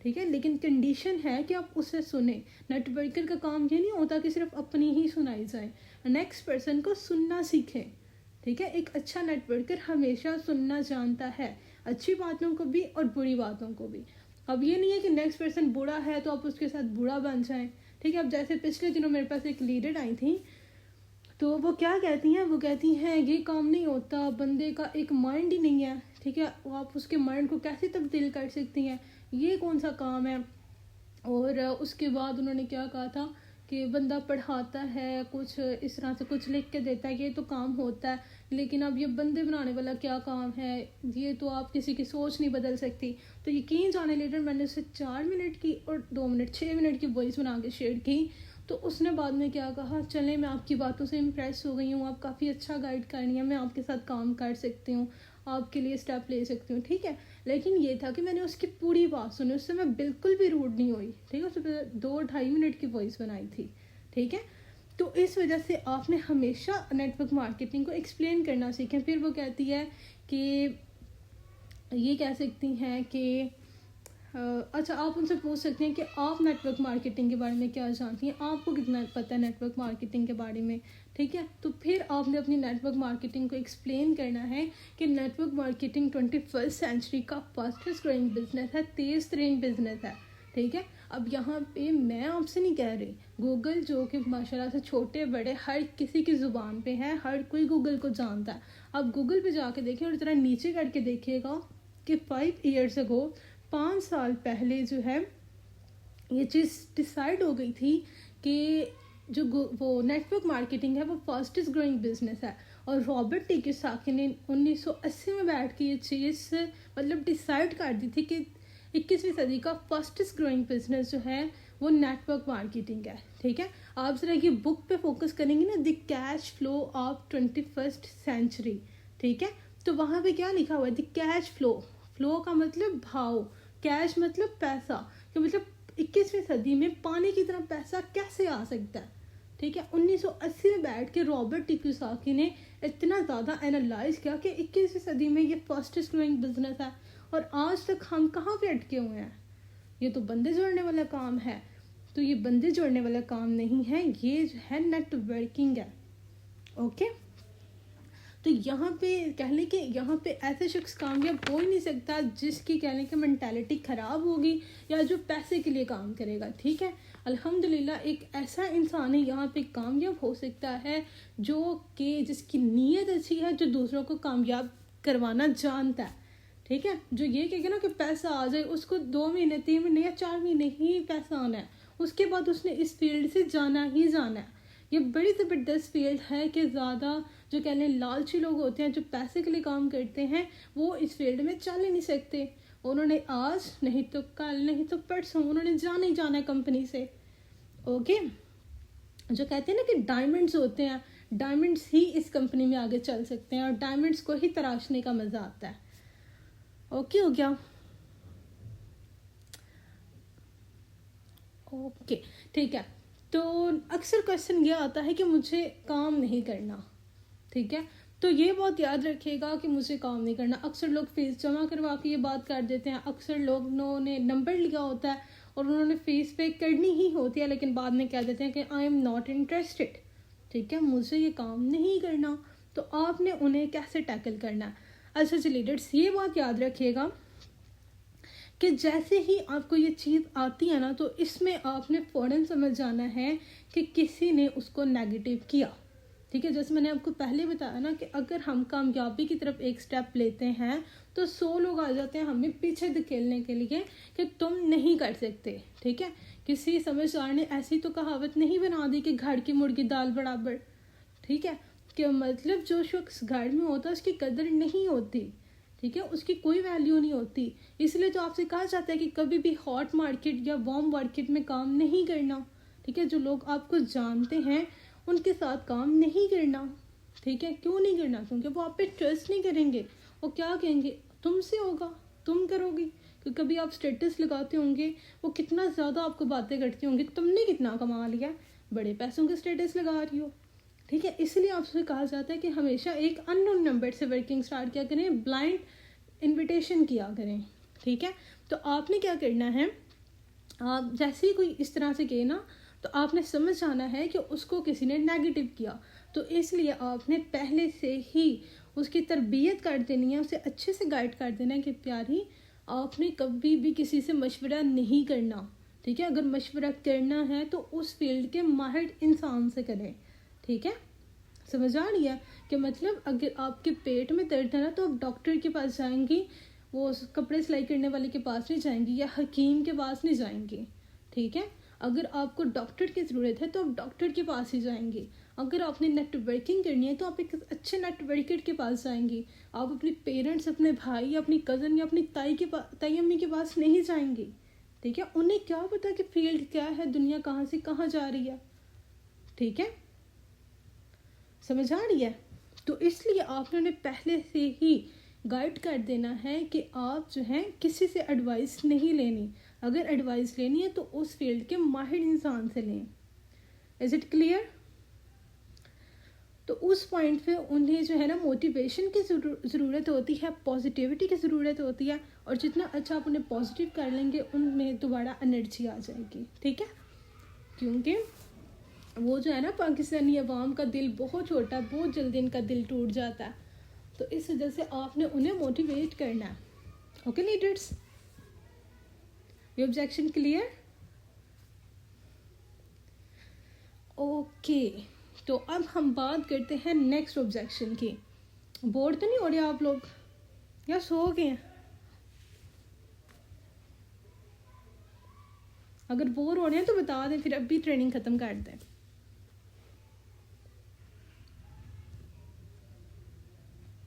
ठीक है। लेकिन कंडीशन है कि आप उसे सुने। नेटवर्कर का काम ये नहीं होता कि सिर्फ अपनी ही सुनाई जाए, नेक्स्ट पर्सन को सुनना सीखें, ठीक है। एक अच्छा नेटवर्कर हमेशा सुनना जानता है, अच्छी बातों को भी और बुरी बातों को भी। अब ये नहीं है कि नेक्स्ट पर्सन बुरा है तो आप उसके साथ बुरा बन जाएं, ठीक है। अब जैसे पिछले दिनों मेरे पास एक लीडर आई थी, तो वो क्या कहती हैं, वो कहती हैं ये काम नहीं होता, बंदे का एक माइंड ही नहीं है, ठीक है, आप उसके माइंड को कैसे तब्दील कर सकती हैं, ये कौन सा काम है। और उसके बाद उन्होंने क्या कहा था कि बंदा पढ़ाता है, कुछ इस तरह से कुछ लिख के देता है, ये तो काम होता है, लेकिन अब ये बंदे बनाने वाला क्या काम है, ये तो आप किसी की सोच नहीं बदल सकती। तो यकीन जाने लीडर, मैंने उसे 4 मिनट की और 2 मिनट 6 मिनट की वॉइस बना के शेयर की, तो उसने बाद में क्या कहा, चले मैं आपकी बातों से इम्प्रेस हो गई हूँ, आप काफ़ी अच्छा गाइड कर रही हैं, मैं आपके साथ काम कर सकती हूँ, आपके लिए स्टेप ले सकती हूँ, ठीक है। लेकिन ये था कि मैंने उसकी पूरी बात सुनी, उससे मैं बिल्कुल भी रूड नहीं हुई, ठीक है। उससे 2-2.5 मिनट की वॉइस बनाई थी, ठीक है। तो इस वजह से आपने हमेशा नेटवर्क मार्केटिंग को एक्सप्लेन करना सीखें। फिर वो कहती है कि ये कह सकती हैं कि अच्छा, आप उनसे पूछ सकते हैं कि आप नेटवर्क मार्केटिंग के बारे में क्या जानती हैं, आपको कितना पता है नेटवर्क मार्केटिंग के बारे में, ठीक है। तो फिर आपने अपनी नेटवर्क मार्केटिंग को एक्सप्लेन करना है कि नेटवर्क मार्केटिंग 21st सेंचुरी का फास्टेस्ट ग्रोइंग बिजनेस है, तेज़ तरीन बिजनेस है, ठीक है। अब यहाँ पे मैं आपसे नहीं कह रही, गूगल जो कि माशाल्लाह से छोटे बड़े हर किसी की ज़ुबान पे है, हर कोई गूगल को जानता है। आप गूगल पे जाके देखें और ज़रा नीचे करके देखिएगा कि 5 years ago, 5 साल पहले जो है ये चीज़ डिसाइड हो गई थी कि जो वो नेटवर्क मार्केटिंग है वो फास्टेस्ट ग्रोइंग बिजनेस है। और रॉबर्ट टी कियोसाकी ने 1980 में बैठ के ये चीज़ मतलब डिसाइड कर दी थी कि 21वीं सदी का फास्टेस्ट ग्रोइंग बिजनेस जो है वो नेटवर्क मार्केटिंग है, ठीक है। आप ज़रा ये बुक पे फोकस करेंगे ना, the cash flow of 21st century, ठीक है। तो वहाँ पे क्या लिखा हुआ है, द कैश फ्लो, फ्लो का मतलब भाव, कैश मतलब पैसा, कि मतलब 21वीं सदी में पानी की तरह पैसा कैसे आ सकता है, ठीक है। 1980 में बैठ के रॉबर्ट टी कियोसाकी ने इतना ज़्यादा एनालाइज किया कि 21वीं सदी में ये फास्टेस्ट ग्रोइंग बिजनेस है। और आज तक हम कहाँ पे अटके हुए हैं, ये तो बंदे जोड़ने वाला काम है। तो ये बंदे जोड़ने वाला काम नहीं है, ये जो है नेटवर्किंग है, ओके। तो यहाँ पे कह लें कि यहाँ पे ऐसे शख्स कामयाब हो ही नहीं सकता जिसकी कह लें कि मेंटालिटी ख़राब होगी या जो पैसे के लिए काम करेगा, ठीक है। अल्हम्दुलिल्लाह एक ऐसा इंसान ही यहाँ पे कामयाब हो सकता है जो कि जिसकी नीयत अच्छी है, जो दूसरों को कामयाब करवाना जानता है, ठीक है। जो ये कहेगा ना कि पैसा आ जाए, उसको 2 महीने 3 महीने या 4 महीने ही पैसा आना है, उसके बाद उसने इस फील्ड से जाना ही जाना है। ये बड़ी ज़बरदस्त फील्ड है कि ज़्यादा जो कह लें लालची लोग होते हैं, जो पैसे के लिए काम करते हैं, वो इस फील्ड में चल ही नहीं सकते। उन्होंने आज नहीं तो कल नहीं तो परसों उन्होंने जाना ही जाना है कंपनी से, ओके। जो कहते हैं ना कि डायमंड्स होते हैं, डायमंड्स ही इस कंपनी में आगे चल सकते हैं और डायमंड्स को ही तराशने का मज़ा आता है, ओके हो गया, ओके, ठीक है। तो अक्सर क्वेश्चन ये आता है कि मुझे काम नहीं करना, ठीक है। तो ये बहुत याद रखिएगा कि मुझे काम नहीं करना। अक्सर लोग फीस जमा करवा के ये बात कर देते हैं, अक्सर लोगों ने नंबर लिया होता है और उन्होंने फ़ीस पे करनी ही होती है, लेकिन बाद में कह देते हैं कि आई एम नॉट इंटरेस्टेड, ठीक है, मुझे ये काम नहीं करना। तो आपने उन्हें कैसे टैकल करना है। अच्छा जी लीडर्स, ये बात याद रखिएगा कि जैसे ही आपको ये चीज़ आती है ना, तो इसमें आपने फ़ौरन समझ जाना है कि किसी ने उसको नेगेटिव किया, ठीक है। जैसे मैंने आपको पहले बताया ना कि अगर हम कामयाबी की तरफ एक स्टेप लेते हैं तो 100 लोग आ जाते हैं हमें पीछे धकेलने के लिए कि तुम नहीं कर सकते, ठीक है। किसी समझदार ने ऐसी तो कहावत नहीं बना दी कि घर की मुर्गी दाल बराबर, ठीक है, कि मतलब जो शख्स घर में होता है उसकी कदर नहीं होती, ठीक है, उसकी कोई वैल्यू नहीं होती। इसलिए तो आपसे कहा जाता है कि कभी भी हॉट मार्केट या वार्म मार्केट में काम नहीं करना, ठीक है। जो लोग आपको जानते हैं उनके साथ काम नहीं करना, ठीक है। क्यों नहीं करना, क्योंकि वो आप पे ट्रस्ट नहीं करेंगे। वो क्या कहेंगे, तुमसे होगा, तुम करोगी, क्योंकि कभी आप स्टेटस लगाते होंगे, वो कितना ज़्यादा आपको बातें करती होंगी, तुमने कितना कमा लिया, बड़े पैसों के स्टेटस लगा रही हो, ठीक है। इसलिए आपसे कहा जाता है कि हमेशा एक अननोन नंबर से वर्किंग स्टार्ट किया करें, ब्लाइंड इन्विटेशन किया करें, ठीक है। तो आपने क्या करना है, आप जैसे ही कोई इस तरह से कहे ना, तो आपने समझ जाना है कि उसको किसी ने नेगेटिव किया, तो इसलिए आपने पहले से ही उसकी तरबियत कर देनी है, उसे अच्छे से गाइड कर देना है कि प्यारी आपने कभी भी किसी से मशवरा नहीं करना, ठीक है। अगर मशवरा करना है तो उस फील्ड के माहिर इंसान से करें, ठीक है। समझ आ रही है कि मतलब अगर आपके पेट में दर्द है ना, तो आप डॉक्टर के पास जाएंगी, वो कपड़े सिलाई करने वाले के पास नहीं जाएंगी या हकीम के पास नहीं जाएंगी, ठीक है। अगर आपको डॉक्टर की ज़रूरत है तो आप डॉक्टर के पास ही जाएंगे। अगर आपने नेटवर्किंग करनी है तो आप एक अच्छे नेटवर्कर के पास जाएंगी। आप अपने पेरेंट्स, अपने भाई, अपनी कज़न या अपनी ताई के पास, ताई अम्मी के पास नहीं जाएंगी, ठीक है। उन्हें क्या पता कि फील्ड क्या है, दुनिया कहाँ से कहाँ जा रही है, ठीक है, समझ आ रही है? तो इसलिए आपने उन्हें पहले से ही गाइड कर देना है कि आप जो है किसी से एडवाइस नहीं लेनी, अगर एडवाइस लेनी है तो उस फील्ड के माहिर इंसान से लें। Is it clear? तो उस पॉइंट पे उन्हें जो है ना मोटिवेशन की ज़रूरत होती है, पॉजिटिविटी की ज़रूरत होती है, और जितना अच्छा आप उन्हें पॉजिटिव कर लेंगे उनमें दोबारा एनर्जी आ जाएगी। ठीक है, क्योंकि वो जो है ना पाकिस्तानी अवाम का दिल बहुत छोटा है, बहुत जल्दी इनका दिल टूट जाता है, तो इस वजह से आपने उन्हें मोटिवेट करना है। ओके लीडर्स, ये ऑब्जेक्शन क्लियर? ओके, तो अब हम बात करते हैं नेक्स्ट ऑब्जेक्शन की। बोर तो नहीं हो रहे आप लोग या सो गए हैं? अगर बोर हो रहे हैं तो बता दें, फिर अभी ट्रेनिंग खत्म कर दें।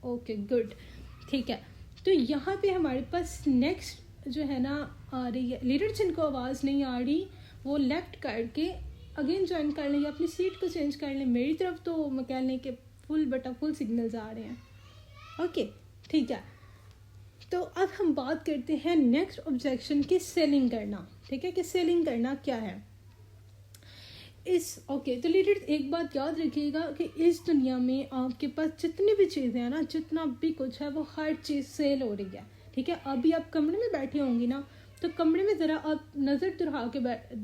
ओके गुड, ठीक है। तो यहाँ पे हमारे पास नेक्स्ट जो है ना आ रही है, लीडर जिनको आवाज़ नहीं आ रही वो लेफ्ट करके अगेन ज्वाइन कर लें या अपनी सीट को चेंज कर लें। मेरी तरफ तो मैं कह लें कि फुल सिग्नल्स आ रहे हैं। ओके ठीक है, तो अब हम बात करते हैं नेक्स्ट ऑब्जेक्शन की, सेलिंग करना। ठीक है, कि सेलिंग करना क्या है ओके। तो लीडर एक बात याद रखिएगा कि इस दुनिया में आपके पास जितनी भी चीज़ें हैं ना, जितना भी कुछ है, वो हर चीज़ सेल हो रही है। ठीक है, अभी आप कमरे में बैठे होंगी ना, तो कमरे में ज़रा आप नज़र दुरा के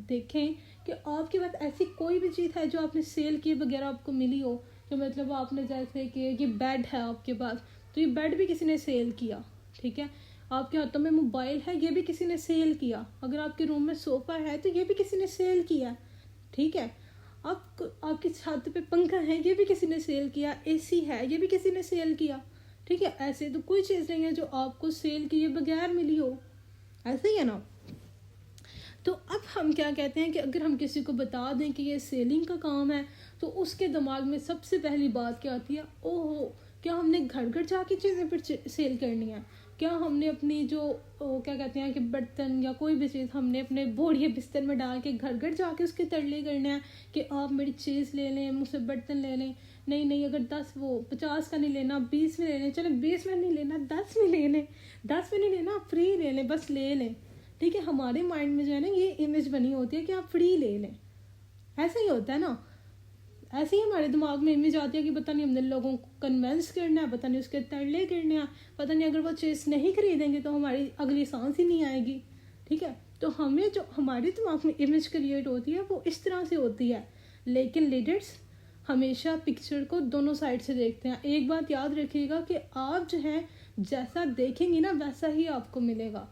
देखें कि आपके पास ऐसी कोई भी चीज़ है जो आपने सेल किए बगैर आपको मिली हो। तो मतलब आपने जैसे कि ये बेड है आपके पास, तो ये बेड भी किसी ने सेल किया। ठीक है, आपके हाथों में मोबाइल है, ये भी किसी ने सेल किया। अगर आपके रूम में सोफ़ा है तो ये भी किसी ने सेल किया। ठीक है, आपकी छत पे पंखा है, ये भी किसी ने सेल किया। एसी है, ये भी किसी ने सेल किया। ठीक है, ऐसे तो कोई चीज़ नहीं है जो आपको सेल किए बगैर मिली हो, ऐसे ही है ना। तो अब हम क्या कहते हैं कि अगर हम किसी को बता दें कि ये सेलिंग का काम है, तो उसके दिमाग में सबसे पहली बात क्या आती है, ओहो क्या हमने घर घर जाके चीज़ें फिर सेल करनी है? क्या हमने अपनी जो क्या कहते हैं कि बर्तन या कोई भी चीज़ हमने अपने बोरिए बिस्तर में डाल के घर घर जाके उसके तरले करने हैं कि आप मेरी चीज़ ले लें, मुझसे बर्तन ले लें? नहीं, अगर 50 का नहीं लेना, 20 में ले लें। चलो 20 में नहीं लेना, 10 में ले लें। 10 में नहीं लेना, फ्री ले लें, बस ले लें। ठीक है, हमारे माइंड में जो है ना ये इमेज बनी होती है कि आप फ्री ले लें। ऐसा ही होता है ना, ऐसे ही हमारे दिमाग में इमेज आती है कि पता नहीं हमने लोगों को कन्विंस करना है, पता नहीं उसके तरले करने हैं, पता नहीं अगर वो चीज़ नहीं खरीदेंगे तो हमारी अगली सांस ही नहीं आएगी। ठीक है, तो हमें जो हमारे दिमाग में इमेज क्रिएट होती है वो इस तरह से होती है। लेकिन लीडर्स हमेशा पिक्चर को दोनों साइड से देखते हैं। एक बात याद रखिएगा कि आप जो है जैसा देखेंगे ना वैसा ही आपको मिलेगा।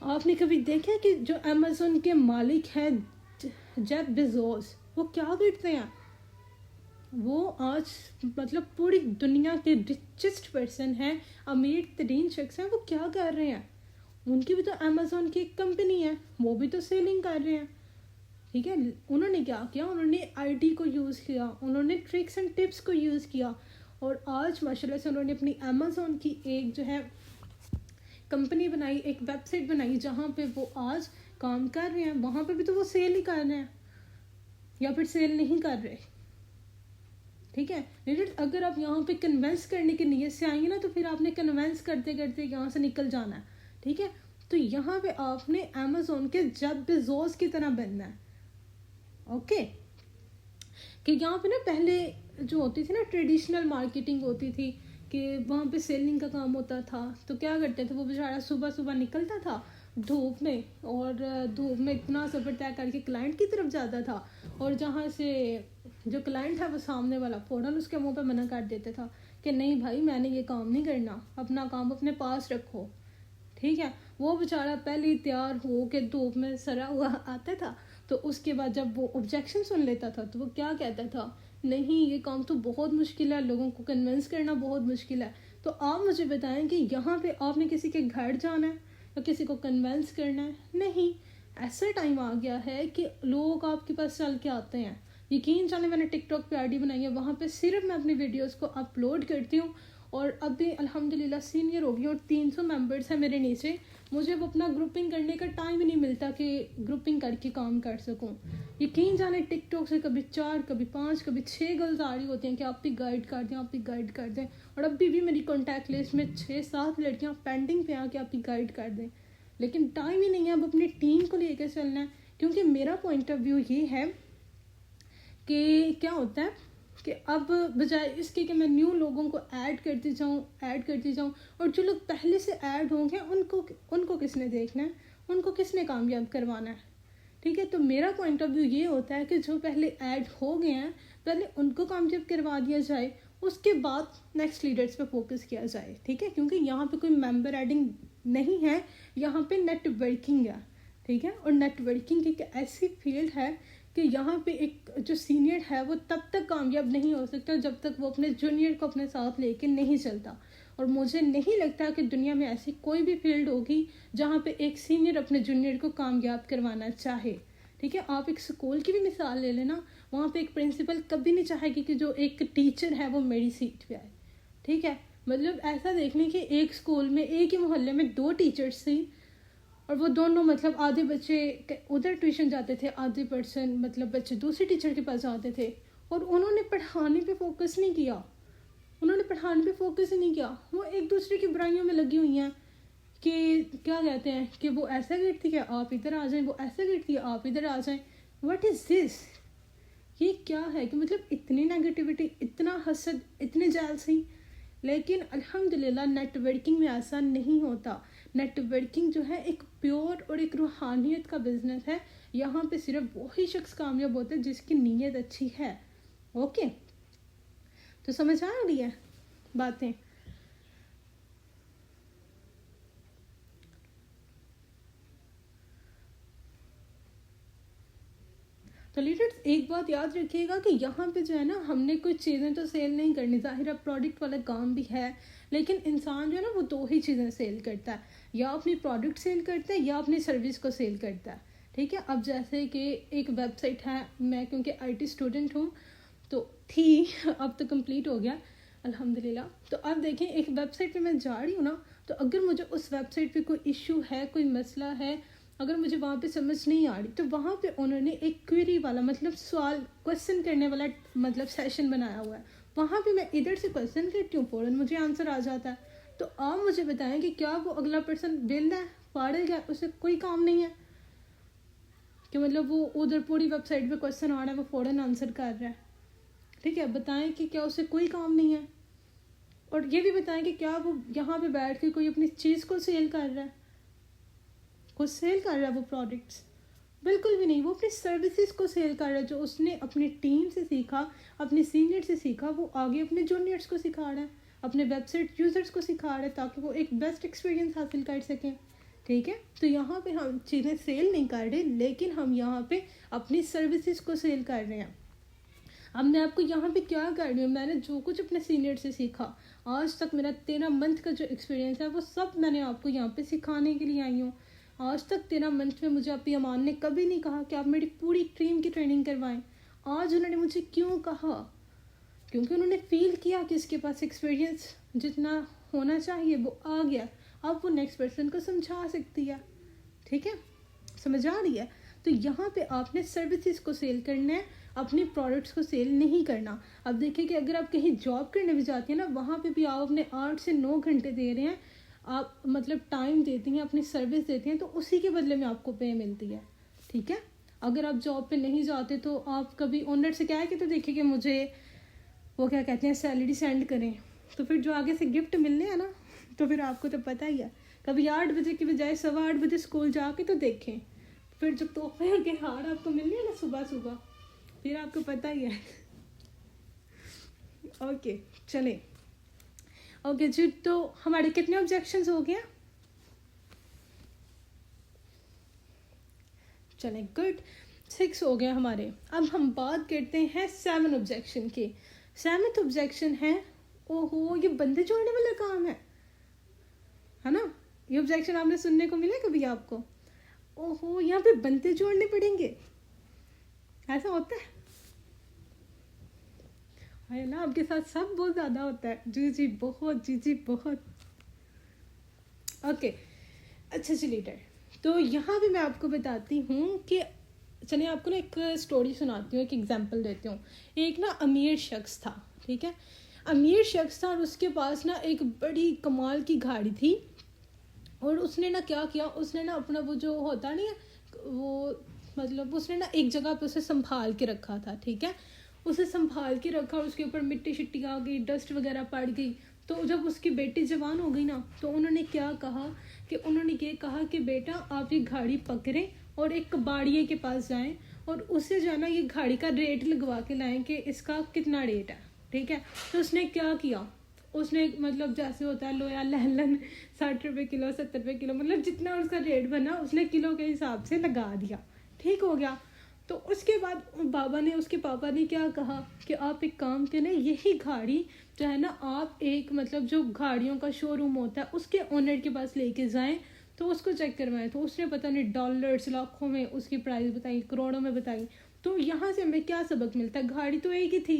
आपने कभी देखा कि जो अमेज़न के मालिक हैं जेफ बेजोस, वो क्या करते हैं? वो आज मतलब पूरी दुनिया के रिचेस्ट पर्सन हैं, अमीर तरीन शख्स हैं। वो क्या कर रहे हैं? उनकी भी तो अमेज़न की एक कंपनी है, वो भी तो सेलिंग कर रहे हैं। ठीक है, उन्होंने क्या किया, उन्होंने आईटी को यूज़ किया, उन्होंने ट्रिक्स एंड टिप्स को यूज़ किया, और आज माशाल्लाह से उन्होंने अपनी अमेज़न की एक जो है कंपनी बनाई, एक वेबसाइट बनाई जहाँ पे वो आज काम कर रहे हैं। वहाँ पे भी तो वो सेल ही कर रहे हैं, या फिर सेल नहीं कर रहे। ठीक है, अगर आप यहाँ पे कन्विंस करने की नीयत से आएंगे ना, तो फिर आपने कन्विंस करते करते यहाँ से निकल जाना है। ठीक है, तो यहाँ पे आपने अमेज़न के जेफ बेजोस की तरह बनना है। ओके, कि यहाँ पे ना पहले जो होती थी ना ट्रेडिशनल मार्केटिंग होती थी कि वहाँ पे सेलिंग का काम होता था, तो क्या करते थे वो बेचारा सुबह सुबह निकलता था धूप में, और धूप में इतना सफ़र तय करके क्लाइंट की तरफ जाता था, और जहाँ से जो क्लाइंट है वो सामने वाला फ़ौरन उसके मुंह पे मना कर देता था कि नहीं भाई मैंने ये काम नहीं करना, अपना काम अपने पास रखो। ठीक है, वो बेचारा पहले ही तैयार हो के धूप में सड़ा हुआ आता था, तो उसके बाद जब वो ऑब्जेक्शन सुन लेता था तो वो क्या कहता था, नहीं ये काम तो बहुत मुश्किल है, लोगों को कन्विंस करना बहुत मुश्किल है। तो आप मुझे बताएं कि यहाँ पे आपने किसी के घर जाना है या किसी को कन्विंस करना है? नहीं, ऐसा टाइम आ गया है कि लोग आपके पास चल के आते हैं। यकीन जाने मैंने टिकटॉक पे आईडी बनाई है, वहाँ पे सिर्फ मैं अपनी वीडियोस को अपलोड करती हूँ। और अभी अल्हम्दुलिल्लाह सीनियर हो गई और 300 मेंबर्स हैं मेरे नीचे। मुझे अब अपना ग्रुपिंग करने का टाइम ही नहीं मिलता कि ग्रुपिंग करके काम कर सकूं। यकीन जाने टिकटॉक से कभी 4, कभी 5, कभी 6 गर्ल्स आ रही होती हैं कि आप भी गाइड कर दें, आप भी गाइड कर दें। और अभी भी मेरी कॉन्टैक्ट लिस्ट में 6-7 लड़कियाँ पेंडिंग पे हैं कि आप भी गाइड कर दें। लेकिन टाइम ही नहीं है, अब अपनी टीम को लेकर चलना है। क्योंकि मेरा पॉइंट ऑफ व्यू ये है कि क्या होता है कि अब बजाय इसके कि मैं न्यू लोगों को ऐड करती जाऊँ और जो लोग पहले से ऐड होंगे उनको किसने देखना है, उनको किसने कामयाब करवाना है। ठीक है, तो मेरा पॉइंट ऑफ व्यू ये होता है कि जो पहले ऐड हो गए हैं पहले उनको कामयाब करवा दिया जाए, उसके बाद नेक्स्ट लीडर्स पे फोकस किया जाए। ठीक है, क्योंकि यहाँ पे कोई मेंबर एडिंग नहीं है, यहाँ पे नेटवर्किंग है। ठीक है, और नेटवर्किंग एक ऐसी फील्ड है कि यहाँ पे एक जो सीनियर है वो तब तक कामयाब नहीं हो सकता जब तक वो अपने जूनियर को अपने साथ लेके नहीं चलता। और मुझे नहीं लगता कि दुनिया में ऐसी कोई भी फील्ड होगी जहाँ पे एक सीनियर अपने जूनियर को कामयाब करवाना चाहे। ठीक है, आप एक स्कूल की भी मिसाल ले लेना, वहाँ पे एक प्रिंसिपल कभी नहीं चाहेगी कि जो एक टीचर है वो मेरी सीट पे आए। ठीक है, मतलब ऐसा देख लें कि एक स्कूल में एक ही मोहल्ले में 2 टीचर्स थी और वो दोनों मतलब आधे बच्चे उधर ट्यूशन जाते थे, आधे पर्सन मतलब बच्चे दूसरे टीचर के पास जाते थे। और उन्होंने पढ़ाने पे फोकस नहीं किया, वो एक दूसरे की बुराइयों में लगी हुई हैं कि क्या कहते हैं कि वो ऐसा करती है आप इधर आ जाएं, वो ऐसा करती है आप इधर आ जाएं। What is this? ये क्या है कि मतलब इतनी नेगेटिविटी, इतना हसद, इतने जेलसी। लेकिन अल्हम्दुलिल्लाह नेटवर्किंग में ऐसा नहीं होता। नेटवर्किंग जो है एक प्योर और एक रूहानियत का बिजनेस है। यहाँ पे सिर्फ वही शख्स कामयाब होता है जिसकी नीयत अच्छी है। ओके, तो समझ आ रही है बातें? तो लीडर्स एक बात याद रखिएगा कि यहाँ पे जो है ना, हमने कुछ चीज़ें तो सेल नहीं करनी। ज़ाहिर है प्रोडक्ट वाला काम भी है, लेकिन इंसान जो है ना वो 2 ही चीज़ें सेल करता है, या अपनी प्रोडक्ट सेल करता है या अपनी सर्विस को सेल करता है। ठीक है, अब जैसे कि एक वेबसाइट है, मैं क्योंकि IT स्टूडेंट हूँ तो थी अब तो कंप्लीट हो गया अल्हम्दुलिल्लाह। तो अब देखें एक वेबसाइट पे मैं जा रही हूँ ना, तो अगर मुझे उस वेबसाइट पे कोई इशू है, कोई मसला है, अगर मुझे वहाँ पे समझ नहीं आ रही, तो वहाँ पे उन्होंने एक क्वेरी वाला मतलब सवाल क्वेश्चन करने वाला मतलब सेशन बनाया हुआ है। वहाँ पे मैं इधर से क्वेश्चन करती हूँ, फ़ौरन मुझे आंसर आ जाता है। तो आप मुझे बताएं कि क्या वो अगला पर्सन वेल्ड है, पागल है, उसे कोई काम नहीं है कि मतलब वो उधर पूरी वेबसाइट पे क्वेश्चन आ रहा है वो फ़ौरन आंसर कर रहा है। ठीक है, बताएं कि क्या उसे कोई काम नहीं है। और ये भी बताएं कि क्या वो यहाँ पे बैठ के कोई अपनी चीज़ को सेल कर रहा है, कुछ सेल कर रहा है वो प्रोडक्ट्स? बिल्कुल भी नहीं, वो अपनी सर्विसेज को सेल कर रहा है। जो उसने अपनी टीम से सीखा, अपने सीनियर से सीखा, वो आगे अपने जूनियर्स को सिखा रहा है, अपने वेबसाइट यूज़र्स को सिखा रहा है, ताकि वो एक बेस्ट एक्सपीरियंस हासिल कर सकें। ठीक है, तो यहाँ पे हम चीज़ें सेल नहीं कर रहे, लेकिन हम यहाँ पे अपनी सर्विसेज को सेल कर रहे हैं। अब मैं आपको यहाँ पे क्या कर रही हूँ, मैंने जो कुछ अपने सीनियर से सीखा, आज तक मेरा 13 मंथ का जो एक्सपीरियंस है वो सब मैंने आपको यहाँ पे सिखाने के लिए आई हूँ। आज तक 13 मंथ में मुझे अपनी अमान ने कभी नहीं कहा कि आप मेरी पूरी टीम की ट्रेनिंग करवाएं। आज उन्होंने मुझे क्यों कहा? क्योंकि उन्होंने फील किया कि इसके पास एक्सपीरियंस जितना होना चाहिए वो आ गया, अब वो नेक्स्ट पर्सन को समझा सकती है। ठीक है, समझ आ रही है? तो यहाँ पे आपने सर्विसेज को सेल करना है, अपने प्रोडक्ट्स को सेल नहीं करना। अब देखिए कि अगर आप कहीं जॉब करने भी जाती हैं ना, वहाँ पे भी आप अपने 8 से 9 घंटे दे रहे हैं, आप मतलब टाइम देती हैं, अपनी सर्विस देती हैं, तो उसी के बदले में आपको पे मिलती है। ठीक है, अगर आप जॉब पे नहीं जाते तो आप कभी ओनर से कह के तो देखिए कि मुझे वो क्या कहते हैं सैलरी सेंड करें, तो फिर जो आगे से गिफ्ट मिलने हैं ना, तो फिर आपको तो पता ही है। कभी 8 बजे की बजाय 8:15 बजे स्कूल जाके तो देखें, फिर जो तोहफे के हार आपको मिलने हैं ना सुबह सुबह, फिर आपको पता ही है। ओके चलें, ओके जी, तो हमारे कितने ऑब्जेक्शंस हो गए? चलें, गुड, 6 हो गए हमारे। अब हम बात करते हैं 7 ऑब्जेक्शन की। 7th ऑब्जेक्शन है, ओहो ये बंदे जोड़ने वाला काम है ना? ये ऑब्जेक्शन आपने सुनने को मिला कभी आपको? ओहो यहाँ पे बंदे जोड़ने पड़ेंगे, ऐसा होता है? है ना, आपके साथ सब बहुत ज़्यादा होता है। जी जी बहुत, जी जी बहुत। ओके, अच्छा चलिए डर। तो यहाँ भी मैं आपको बताती हूँ कि चलिए आपको ना एक स्टोरी सुनाती हूँ, एक एग्जांपल देती हूँ। एक ना अमीर शख्स था, ठीक है। अमीर शख्स था और उसके पास ना एक बड़ी कमाल की गाड़ी थी। और उसने ना क्या किया, उसने ना अपना वो जो होता नहीं है वो, मतलब उसने ना एक जगह पे उसे संभाल के रखा था, ठीक है। उसे संभाल के रखा और उसके ऊपर मिट्टी शिट्टी आ गई, डस्ट वगैरह पड़ गई। तो जब उसकी बेटी जवान हो गई ना, तो उन्होंने क्या कहा कि उन्होंने ये कहा कि बेटा आप ये गाड़ी पकड़ें और एक कबाड़िए के पास जाएं और उससे जो है ना ये गाड़ी का रेट लगवा के लाएं कि इसका कितना रेट है, ठीक है। तो उसने क्या किया, उसने मतलब जैसे होता है लोया लहलन 60 रुपये किलो 70 रुपये किलो, मतलब जितना उसका रेट बना उसने किलो के हिसाब से लगा दिया, ठीक हो गया। तो उसके बाद बाबा ने, उसके पापा ने क्या कहा कि आप एक काम करें, यही गाड़ी जो है ना आप एक मतलब जो गाड़ियों का शोरूम होता है उसके ओनर के पास लेके जाएं, तो उसको चेक करवाएं। तो उसने पता नहीं डॉलर्स लाखों में उसकी प्राइस बताई, करोड़ों में बताई। तो यहाँ से हमें क्या सबक मिलता है, गाड़ी तो एक ही थी,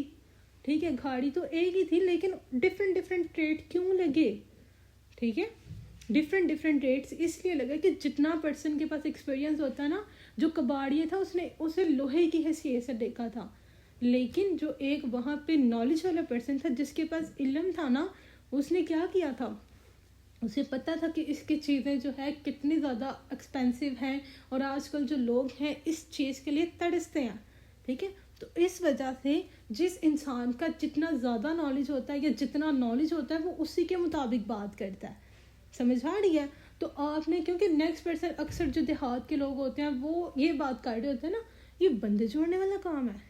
ठीक है, गाड़ी तो एक ही थी, लेकिन डिफरेंट डिफरेंट रेट क्यों लगे, ठीक है। डिफरेंट डिफरेंट रेट्स इसलिए लगा कि जितना पर्सन के पास एक्सपीरियंस होता है ना, जो कबाड़िया था उसने उसे लोहे की हैसियत से देखा था, लेकिन जो एक वहाँ पे नॉलेज वाला पर्सन था जिसके पास इल्म था ना, उसने क्या किया था, उसे पता था कि इसकी चीज़ें जो है कितनी ज़्यादा एक्सपेंसिव हैं और आजकल जो लोग हैं इस चीज़ के लिए तरसते हैं, ठीक है। तो इस वजह से जिस इंसान का जितना ज़्यादा नॉलेज होता है या जितना नॉलेज होता है वो उसी के मुताबिक बात करता है, समझ आ रही है। तो आपने, क्योंकि नेक्स्ट पर्सन अक्सर जो देहात के लोग होते हैं वो ये बात कर रहे होते हैं ना, ये बंदे जोड़ने वाला काम है,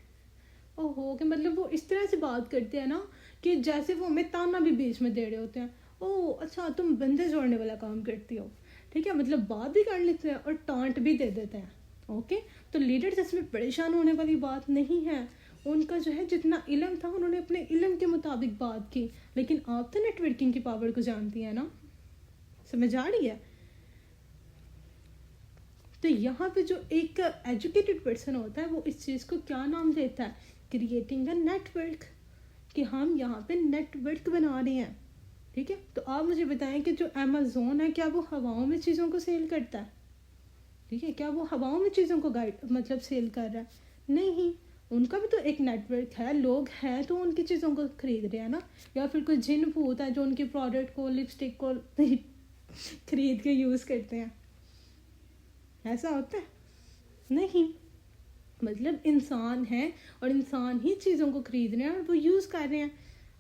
ओहो, कि मतलब वो इस तरह से बात करते हैं ना कि जैसे वो हमें ताना भी बीच में दे रहे होते हैं, ओह अच्छा तुम बंदे जोड़ने वाला काम करती हो, ठीक है, मतलब बात भी कर लेते हैं और टांट भी दे देते हैं, ओके। तो लीडर्स इसमें परेशान होने वाली बात नहीं है, उनका जो है जितना इल्म था उन्होंने अपने इल्म के मुताबिक बात की। लेकिन आप तो नेटवर्किंग की पावर को जानती हैं ना, समझ आ रही है। तो यहाँ पे जो एक एजुकेटेड पर्सन होता है वो इस चीज़ को क्या नाम देता है, क्रिएटिंग अ नेटवर्क, कि हम यहाँ पे नेटवर्क बना रहे हैं, ठीक है। तो आप मुझे बताएं कि जो अमेज़ोन है क्या वो हवाओं में चीज़ों को सेल करता है, ठीक है, क्या वो हवाओं में चीज़ों को गाइड मतलब सेल कर रहा है, नहीं, उनका भी तो एक नेटवर्क है, लोग हैं तो उनकी चीज़ों को खरीद रहे हैं ना। या फिर कोई जिन भूत है जो उनके प्रोडक्ट को, लिपस्टिक को खरीद के यूज़ करते हैं, ऐसा होता है नहीं। मतलब इंसान है और इंसान ही चीज़ों को खरीद रहे हैं और वो यूज़ कर रहे हैं।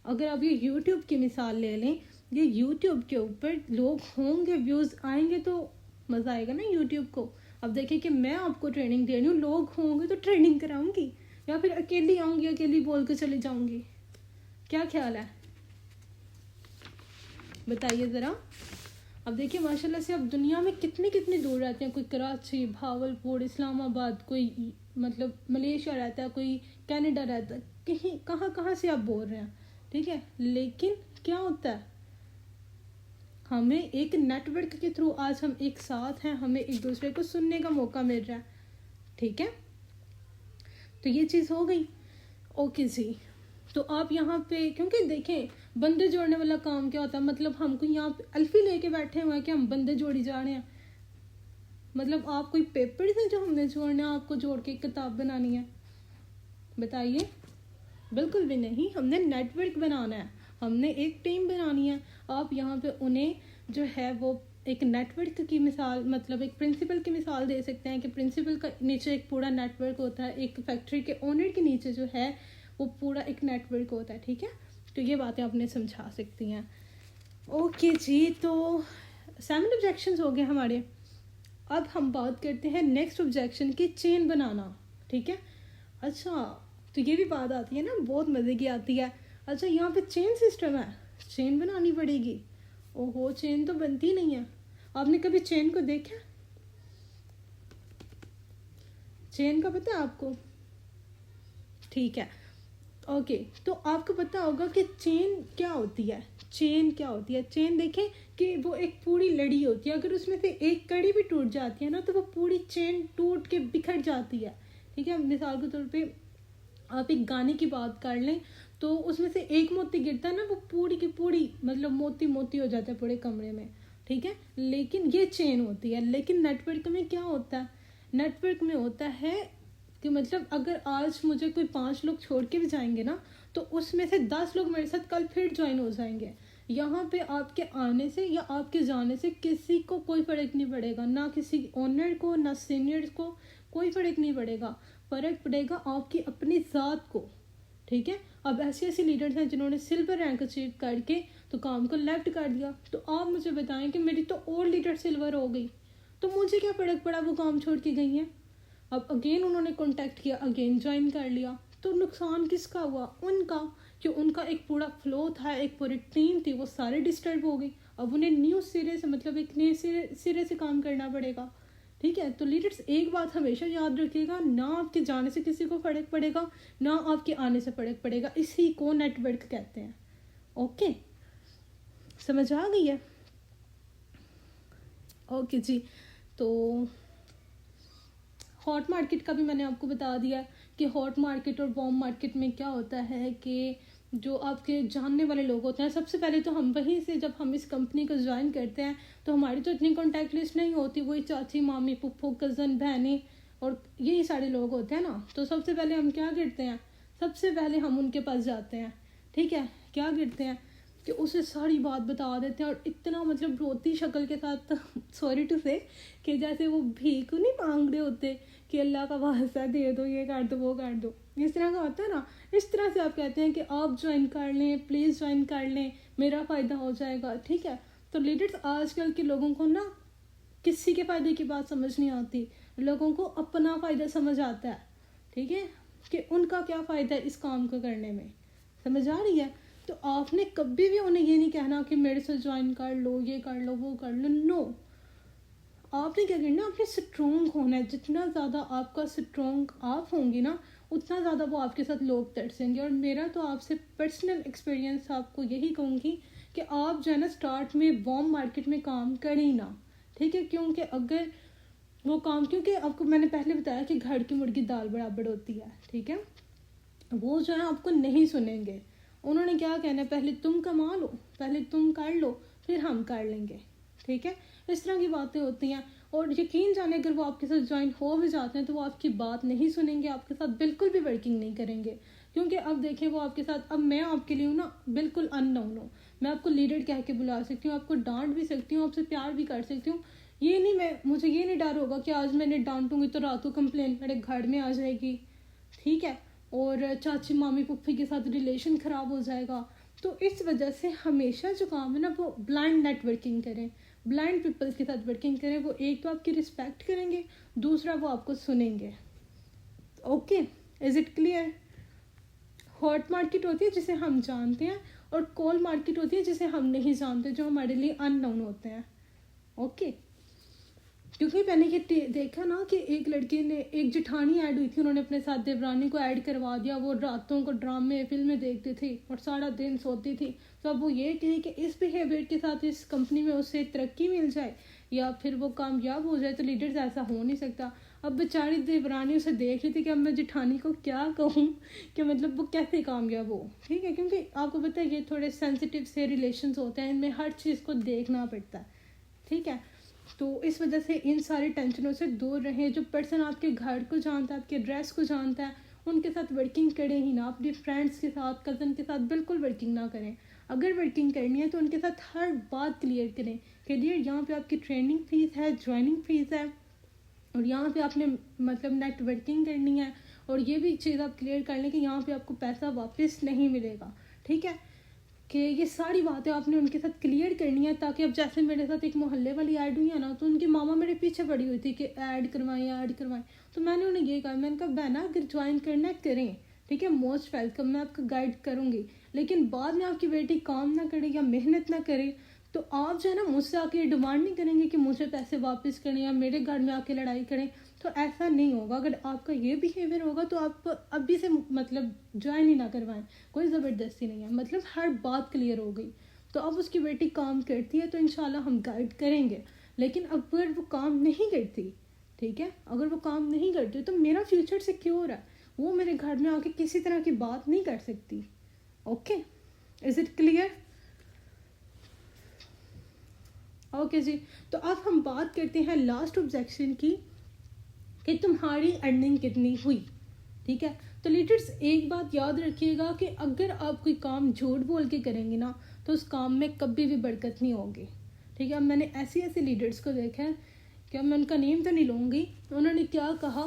अगर आप ये यूट्यूब की मिसाल ले लें, ये यूट्यूब के ऊपर लोग होंगे, व्यूज़ आएंगे तो मज़ा आएगा ना यूट्यूब को। अब देखिए कि मैं आपको ट्रेनिंग दे रही हूँ, लोग होंगे तो ट्रेनिंग कराऊंगी, या फिर अकेली आऊँगी अकेली बोल के चली जाऊँगी, क्या ख्याल है बताइए ज़रा। अब देखिए माशाल्लाह से अब दुनिया में कितनी कितनी दूर रहते हैं, कोई कराची, भावलपुर, इस्लामाबाद, कोई मतलब मलेशिया रहता है, कोई कनाडा रहता है, कहीं कहाँ कहाँ से आप बोल रहे हैं, ठीक है। लेकिन क्या होता है, हमें एक नेटवर्क के थ्रू आज हम एक साथ हैं, हमें एक दूसरे को सुनने का मौका मिल रहा है, ठीक है। तो ये चीज़ हो गई, ओके जी। तो आप यहाँ पे, क्योंकि देखें बंदे जोड़ने वाला काम क्या होता है, मतलब हमको यहाँ पे अल्फी लेके बैठे हुए हैं कि हम बंदे जोड़ी जा रहे हैं, मतलब आप कोई पेपर हैं जो हमने जोड़ना है, आपको जोड़ के किताब बनानी है, बताइए। बिल्कुल भी नहीं, हमने नेटवर्क बनाना है, हमने एक टीम बनानी है। आप यहाँ पे उन्हें जो है वो एक नेटवर्क की मिसाल, मतलब एक प्रिंसिपल की मिसाल दे सकते हैं कि प्रिंसिपल का नीचे एक पूरा नेटवर्क होता है, एक फैक्ट्री के ओनर के नीचे जो है वो पूरा एक नेटवर्क होता है, ठीक है। तो ये बातें आपने समझा सकती हैं, ओके जी। तो 7 ऑब्जेक्शंस हो गए हमारे। अब हम बात करते हैं नेक्स्ट ऑब्जेक्शन की, चेन बनाना, ठीक है। अच्छा, तो ये भी बात आती है ना, बहुत मज़े की आती है। अच्छा यहाँ पे चेन सिस्टम है, चेन बनानी पड़ेगी, ओहो चेन तो बनती नहीं है। आपने कभी चेन को देखा, चेन का पता है आपको, ठीक है, ओके। तो आपको पता होगा कि चेन क्या होती है, चेन क्या होती है। चेन देखें कि वो एक पूरी लड़ी होती है, अगर उसमें से एक कड़ी भी टूट जाती है ना तो वो पूरी चेन टूट के बिखर जाती है, ठीक है। मिसाल के तौर पे आप एक गाने की बात कर लें तो उसमें से एक मोती गिरता है ना, वो पूरी की पूरी मतलब मोती मोती हो जाता है पूरे कमरे में, ठीक है। लेकिन ये चेन होती है। लेकिन नेटवर्क में क्या होता है, नेटवर्क में होता है कि मतलब अगर आज मुझे कोई 5 लोग छोड़ के भी जाएंगे ना, तो उसमें से 10 लोग मेरे साथ कल फिर ज्वाइन हो जाएंगे। यहाँ पे आपके आने से या आपके जाने से किसी को कोई फ़र्क नहीं पड़ेगा, ना किसी ओनर को ना सीनियर्स को, कोई फ़र्क नहीं पड़ेगा। फ़र्क पड़ेगा आपकी अपनी ज़ात को, ठीक है। अब ऐसे ऐसे लीडर्स हैं जिन्होंने सिल्वर रैंक अचीव करके तो काम को लेफ्ट कर दिया। तो आप मुझे बताएं कि मेरी तो और लीडर सिल्वर हो गई, तो मुझे क्या फ़र्क पड़ा, वो काम छोड़ के गई हैं। अब अगेन उन्होंने कांटेक्ट किया, अगेन ज्वाइन कर लिया, तो नुकसान किसका हुआ, उनका। कि उनका एक पूरा फ्लो था, एक पूरी टीम थी, वो सारे डिस्टर्ब हो गई। अब उन्हें न्यू सिरे से मतलब एक नए सिरे से काम करना पड़ेगा, ठीक है। तो लीडर्स एक बात हमेशा याद रखिएगा, ना आपके जाने से किसी को फ़र्क पड़ेगा, ना आपके आने से फ़र्क पड़ेगा। इसी को नेटवर्क कहते हैं। ओके, समझ आ गई है? ओके जी। तो हॉट मार्केट का भी मैंने आपको बता दिया कि हॉट मार्केट और वार्म मार्केट में क्या होता है कि जो आपके जानने वाले लोग होते हैं, सबसे पहले तो हम वहीं से जब हम इस कंपनी को ज्वाइन करते हैं तो हमारी तो इतनी कॉन्टैक्ट लिस्ट नहीं होती, वही चाची मामी पुप्पो कज़न बहनें और यही सारे लोग होते हैं ना। तो सबसे पहले हम क्या करते हैं, सबसे पहले हम उनके पास जाते हैं, ठीक है। क्या करते हैं कि उसे सारी बात बता देते हैं और इतना मतलब रोती शक्ल के साथ सॉरी टू से कि जैसे वो भीख नहीं मांग रहे होते कि अल्लाह का वास्ता दे दो, ये कर दो, वो कर दो, इस तरह का होता है ना। इस तरह से आप कहते हैं कि आप ज्वाइन कर लें, प्लीज़ ज्वाइन कर लें, मेरा फ़ायदा हो जाएगा, ठीक है। तो लीडर्स आजकल के लोगों को ना किसी के फ़ायदे की बात समझ नहीं आती, लोगों को अपना फ़ायदा समझ आता है, ठीक है, कि उनका क्या फ़ायदा है इस काम को करने में। समझ आ रही है? तो आपने कभी भी उन्हें ये नहीं कहना कि मेरे से ज्वाइन कर लो, ये कर लो, वो कर लो, नो। आपने क्या करना, आपने स्ट्रोंग होना है। जितना ज़्यादा आपका स्ट्रोंग आप होंगी ना, उतना ज़्यादा वो आपके साथ लोग तरसेंगे। और मेरा तो आपसे पर्सनल एक्सपीरियंस आपको यही कहूँगी कि आप जो है ना स्टार्ट में वार्म मार्केट में काम करें ना, ठीक है। क्योंकि अगर वो काम, क्योंकि आपको मैंने पहले बताया कि घर की मुर्गी दाल बराबर होती है, ठीक है। वो जो है आपको नहीं सुनेंगे। उन्होंने क्या कहना है, पहले तुम कमा लो, पहले तुम कर लो, फिर हम कर लेंगे, ठीक है। इस तरह की बातें होती हैं। और यकीन जाने अगर वो आपके साथ ज्वाइन हो भी जाते हैं तो वो आपकी बात नहीं सुनेंगे, आपके साथ बिल्कुल भी वर्किंग नहीं करेंगे। क्योंकि अब देखें वो आपके साथ, अब मैं आपके लिए हूँ ना बिल्कुल अननोन हूँ, मैं आपको लीडर कह के बुला सकती हूँ, आपको डांट भी सकती हूँ, आपसे प्यार भी कर सकती हूँ। ये नहीं, मुझे ये नहीं डर होगा कि आज मैंने डांटूंगी तो रात को कंप्लेन मेरे घर में आ जाएगी, ठीक है, और चाची मामी पुप्पी के साथ रिलेशन ख़राब हो जाएगा। तो इस वजह से हमेशा जो काम है ना वो ब्लाइंड नेटवर्किंग करें, ब्लाइंड पीपल्स के साथ वर्किंग करें। वो एक तो आपकी रिस्पेक्ट करेंगे, दूसरा वो आपको सुनेंगे। Okay, is it clear? Hot market होती है जिसे हम जानते हैं और कोल्ड मार्केट होती है जिसे हम नहीं जानते, जो हमारे लिए अननोन होते हैं। ओके, क्योंकि मैंने ये देखा ना कि एक लड़के ने, एक जेठानी ऐड हुई थी, उन्होंने अपने साथ देवरानी को ऐड करवा दिया। वो रातों को ड्रामे फिल्में देखती थी और सारा दिन सोती थी। तो अब वो ये कहे कि इस बिहेवियर के साथ इस कंपनी में उसे तरक्की मिल जाए या फिर वो कामयाब हो जाए, तो लीडर्स ऐसा हो नहीं सकता। अब बेचारी देवरानी उसे देख रही थी कि अब मैं जेठानी को क्या कहूँ कि मतलब वो कैसे कामयाब हो, ठीक है। क्योंकि आपको पता है ये थोड़े सेंसिटिव से रिलेशंस होते हैं, इनमें हर चीज़ को देखना पड़ता है, ठीक है। तो इस वजह से इन सारी टेंशनों से दूर रहें। जो पर्सन आपके घर को जानता है, आपके ड्रेस को जानता है, उनके साथ वर्किंग करें ही ना। अपने फ्रेंड्स के साथ, कज़न के साथ बिल्कुल वर्किंग ना करें। अगर वर्किंग करनी है तो उनके साथ हर बात क्लियर करें। क्लियर, यहाँ पे आपकी ट्रेनिंग फ़ीस है, ज्वाइनिंग फ़ीस है, और यहाँ पे आपने मतलब नेटवर्किंग करनी है। और ये भी चीज़ आप क्लियर कर लें कि यहाँ पे आपको पैसा वापस नहीं मिलेगा, ठीक है। कि ये सारी बातें आपने उनके साथ क्लियर करनी है, ताकि अब जैसे मेरे साथ एक मोहल्ले वाली ऐड हुई है ना, तो उनकी मामा मेरे पीछे पड़ी हुई थी कि ऐड करवाएं, ऐड करवाएं। तो मैंने उन्हें ये कहा, मैंने कहा बहना अगर ज्वाइन करना है करें, ठीक है, मोस्ट वेलकम, मैं आपको गाइड करूँगी। लेकिन बाद में आपकी बेटी काम ना करे या मेहनत ना करे तो आप जो है ना मुझसे आके डिमांड नहीं करेंगे कि मुझे पैसे वापस करें या मेरे घर में आके लड़ाई करें। तो ऐसा नहीं होगा। अगर आपका ये बिहेवियर होगा तो आप अभी से मतलब ज्वाइन ही ना करवाएं, कोई ज़बरदस्ती नहीं है, मतलब हर बात क्लियर हो गई। तो अब उसकी बेटी काम करती है तो इंशाल्लाह हम गाइड करेंगे। लेकिन अगर वो काम नहीं करती, ठीक है, अगर वो काम नहीं करती तो मेरा फ्यूचर सिक्योर है, वो मेरे घर में आके किसी तरह की बात नहीं कर सकती, okay, is it clear? Okay जी, तो अब हम बात करते हैं लास्ट ऑब्जेक्शन की कि तुम्हारी अर्निंग कितनी हुई। ठीक है, तो लीडर्स एक बात याद रखिएगा कि अगर आप कोई काम झूठ बोल के करेंगे ना तो उस काम में कभी भी बरकत नहीं होगी। ठीक है, मैंने ऐसे ऐसे लीडर्स को देखा है कि मैं उनका नेम तो नहीं लूँगी, उन्होंने क्या कहा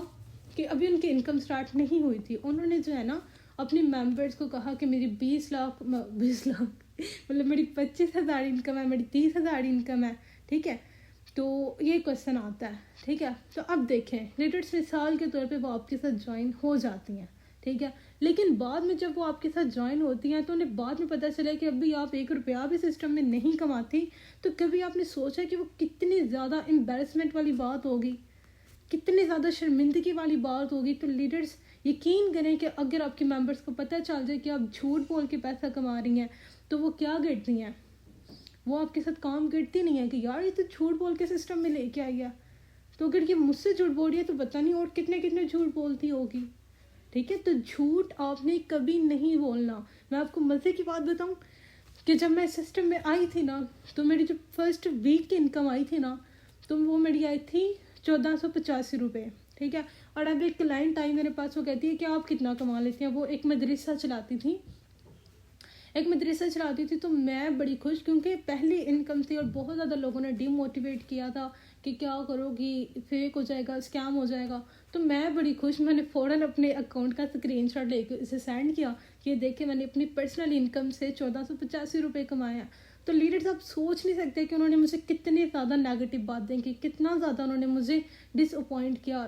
कि अभी उनकी इनकम स्टार्ट नहीं हुई थी, उन्होंने जो है ना अपने मेंबर्स को कहा कि मेरी 20 लाख मतलब मेरी 25,000 इनकम है, मेरी 30,000 इनकम है। ठीक है, तो ये क्वेश्चन आता है। ठीक है, तो अब देखें लीडर्स मिसाल के तौर पे वो आपके साथ ज्वाइन हो जाती हैं। ठीक है, लेकिन बाद में जब वो आपके साथ ज्वाइन होती हैं तो उन्हें बाद में पता चला कि अभी आप 1 रुपया भी सिस्टम में नहीं कमाती, तो कभी आपने सोचा कि वो कितनी ज़्यादा एम्बेरसमेंट वाली बात होगी, कितनी ज़्यादा शर्मिंदगी वाली बात होगी। तो लीडर्स यकीन करें कि अगर आपके मेंबर्स को पता चल जाए कि आप झूठ बोल के पैसा कमा रही हैं तो वो क्या करती हैं, वो आपके साथ काम करती नहीं है कि यार ये तो झूठ बोल के सिस्टम में लेके आई है, तो अगर ये मुझसे झूठ बोल रही है तो पता नहीं और कितने कितने झूठ बोलती होगी। ठीक है, तो झूठ आपने कभी नहीं बोलना। मैं आपको मज़े की बात बताऊं कि जब मैं सिस्टम में आई थी ना तो मेरी जो फर्स्ट वीक की इनकम आई थी ना तो वो मेरी आई थी 1485 रुपये। ठीक है, और अब एक क्लाइंट आई मेरे पास, वो कहती है कि आप कितना कमा लेती हैं। वो एक मदरसा चलाती थी, तो मैं बड़ी खुश, क्योंकि पहली इनकम थी और बहुत ज़्यादा लोगों ने डीमोटिवेट किया था कि क्या करोगी, फेक हो जाएगा, स्कैम हो जाएगा। तो मैं बड़ी खुश, मैंने फ़ौरन अपने अकाउंट का स्क्रीनशॉट लेके इसे सेंड किया कि देखे मैंने अपनी पर्सनल इनकम से 1485 रुपये कमाए हैं। तो लीडर्स आप सोच नहीं सकते कि उन्होंने मुझे कितनी ज़्यादा नेगेटिव बातें की, कितना ज़्यादा उन्होंने मुझे डिसअपॉइंट किया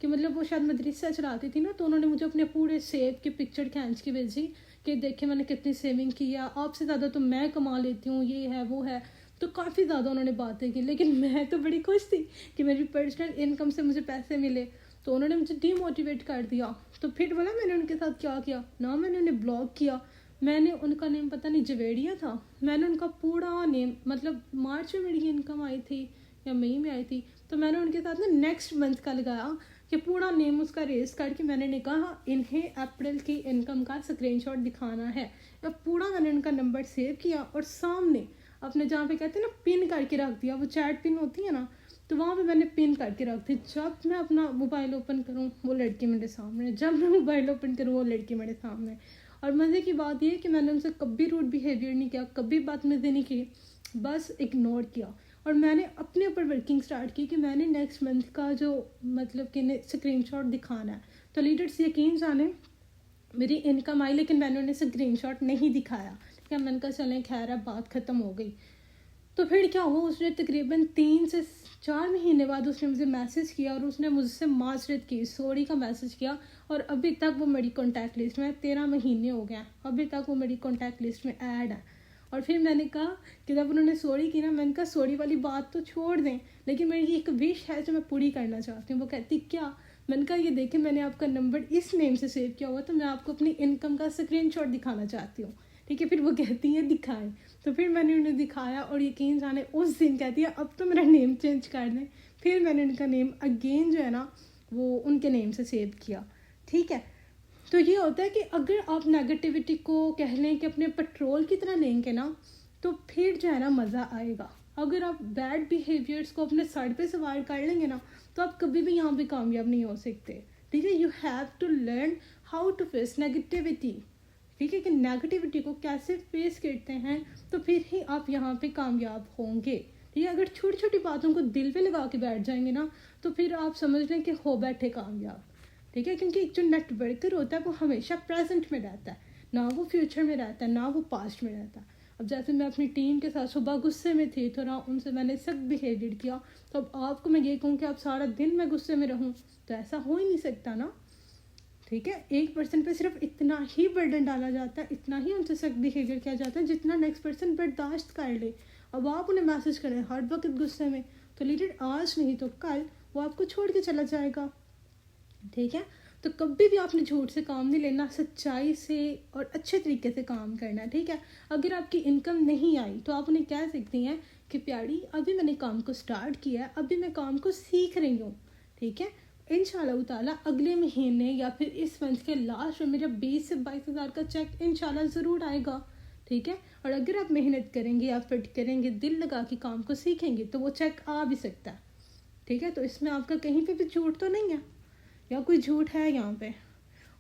कि मतलब वो शायद मदरसा चलाती थी ना, तो उन्होंने मुझे अपने पूरे सेव की पिक्चर खींच के भेजी कि देखे मैंने कितनी सेविंग की है, आपसे ज़्यादा तो मैं कमा लेती हूँ, ये है वो है। तो काफ़ी ज़्यादा उन्होंने बातें की, लेकिन मैं तो बड़ी खुश थी कि मेरी पर्सनल इनकम से मुझे पैसे मिले। तो उन्होंने मुझे डीमोटिवेट कर दिया। तो फिर बोला मैंने उनके साथ क्या किया ना, मैंने उन्हें ब्लॉक किया। मैंने उनका नेम पता नहीं जवेड़िया था, मैंने उनका पूरा नेम, मतलब मार्च में मेरी इनकम आई थी या मई में आई थी, तो मैंने उनके साथ ना नेक्स्ट मंथ का लगाया कि पूरा नेम उसका रेस करके मैंने कहा इन्हें अप्रैल की इनकम का स्क्रीनशॉट दिखाना है। अब पूरा मैंने उनका नंबर सेव किया और सामने अपने जहाँ पे कहते हैं ना पिन करके रख दिया, वो चैट पिन होती है ना, तो वहाँ पे मैंने पिन करके रख दी। जब मैं अपना मोबाइल ओपन करूँ वो लड़की मेरे सामने, जब मैं मोबाइल ओपन करूँ वो लड़की मेरे सामने। और मज़े की बात ये कि मैंने उनसे कभी रूड बिहेवियर नहीं किया, कभी बदतमीजी नहीं की, बस इग्नोर किया। और मैंने अपने ऊपर वर्किंग स्टार्ट की कि मैंने नेक्स्ट मंथ का जो मतलब कि स्क्रीनशॉट दिखाना है। तो लीडर्स यकीन जाने मेरी इनकम आई, लेकिन मैंने उन्हें स्क्रीनशॉट नहीं दिखाया। ठीक है, मैंने कहा चलें खैर अब बात ख़त्म हो गई। तो फिर क्या हुआ, उसने तकरीबन 3 से 4 महीने बाद उसने मुझे मैसेज किया और उसने मुझसे माजरत की, सॉरी का मैसेज किया। और अभी तक वो मेरी कॉन्टैक्ट लिस्ट में, 13 महीने हो गए, अभी तक वो मेरी कॉन्टैक्ट लिस्ट में ऐड है। और फिर मैंने कहा कि जब उन्होंने सॉरी की ना, मैंने कहा सॉरी वाली बात तो छोड़ दें, लेकिन मेरी एक विश है जो मैं पूरी करना चाहती हूँ। वो कहती क्या? मैंने कहा ये देखें मैंने आपका नंबर इस नेम से सेव किया हुआ, तो मैं आपको अपनी इनकम का स्क्रीनशॉट दिखाना चाहती हूँ। ठीक है, फिर वो कहती है दिखाएं। तो फिर मैंने उन्हें दिखाया और यकीन जाने उस दिन कहती है अब तो मेरा नेम चेंज कर दें। फिर मैंने उनका नेम अगेन जो है ना वो उनके नेम से सेव किया। ठीक है, तो ये होता है कि अगर आप नेगेटिविटी को कह लें कि अपने पेट्रोल की तरह लेंगे ना, तो फिर जो है ना मज़ा आएगा। अगर आप बैड बिहेवियर्स को अपने सर पे सवार कर लेंगे ना, तो आप कभी भी यहाँ पे कामयाब नहीं हो सकते। ठीक है, you have to learn how to face negativity. ठीक है, कि नेगेटिविटी को कैसे फेस करते हैं, तो फिर ही आप यहाँ पे कामयाब होंगे। ठीक है, अगर छोटी छोटी बातों को दिल पे लगा के बैठ जाएंगे ना, तो फिर आप समझ लें कि हो बैठे कामयाब। ठीक है, क्योंकि जो नेटवर्कर होता है वो हमेशा प्रेजेंट में रहता है, ना वो फ्यूचर में रहता है, ना वो पास्ट में रहता है। अब जैसे मैं अपनी टीम के साथ सुबह गुस्से में थी, थोड़ा उनसे मैंने सख्त बिहेवियर किया, तो अब आपको मैं ये कहूँ कि आप सारा दिन मैं गुस्से में रहूँ, तो ऐसा हो ही नहीं सकता ना। ठीक है, एक पर्सन पे सिर्फ इतना ही बर्डन डाला जाता है, इतना ही उनसे सख्त बिहेवियर किया जाता है जितना नेक्स्ट पर्सन बर्दाश्त कर ले। अब आप उन्हें मैसेज करें हर वक्त गुस्से में, तो लीडर आज नहीं तो कल वो आपको छोड़ के चला जाएगा। ठीक है, तो कभी भी आपने झूठ से काम नहीं लेना, सच्चाई से और अच्छे तरीके से काम करना है। ठीक है, अगर आपकी इनकम नहीं आई तो आप उन्हें कह सकती हैं कि प्यारी अभी मैंने काम को स्टार्ट किया है, अभी मैं काम को सीख रही हूँ। ठीक है, इंशाल्लाह ताला अगले महीने या फिर इस मंथ के लास्ट में मेरा 20 से 22 हज़ार का चेक इंशाल्लाह ज़रूर आएगा, ठीक है। और अगर आप मेहनत करेंगे या फिट करेंगे, दिल लगा के काम को सीखेंगे, तो वो चेक आ भी सकता है, ठीक है। तो इसमें आपका कहीं पे भी झूठ तो नहीं है या कोई झूठ है यहाँ पे।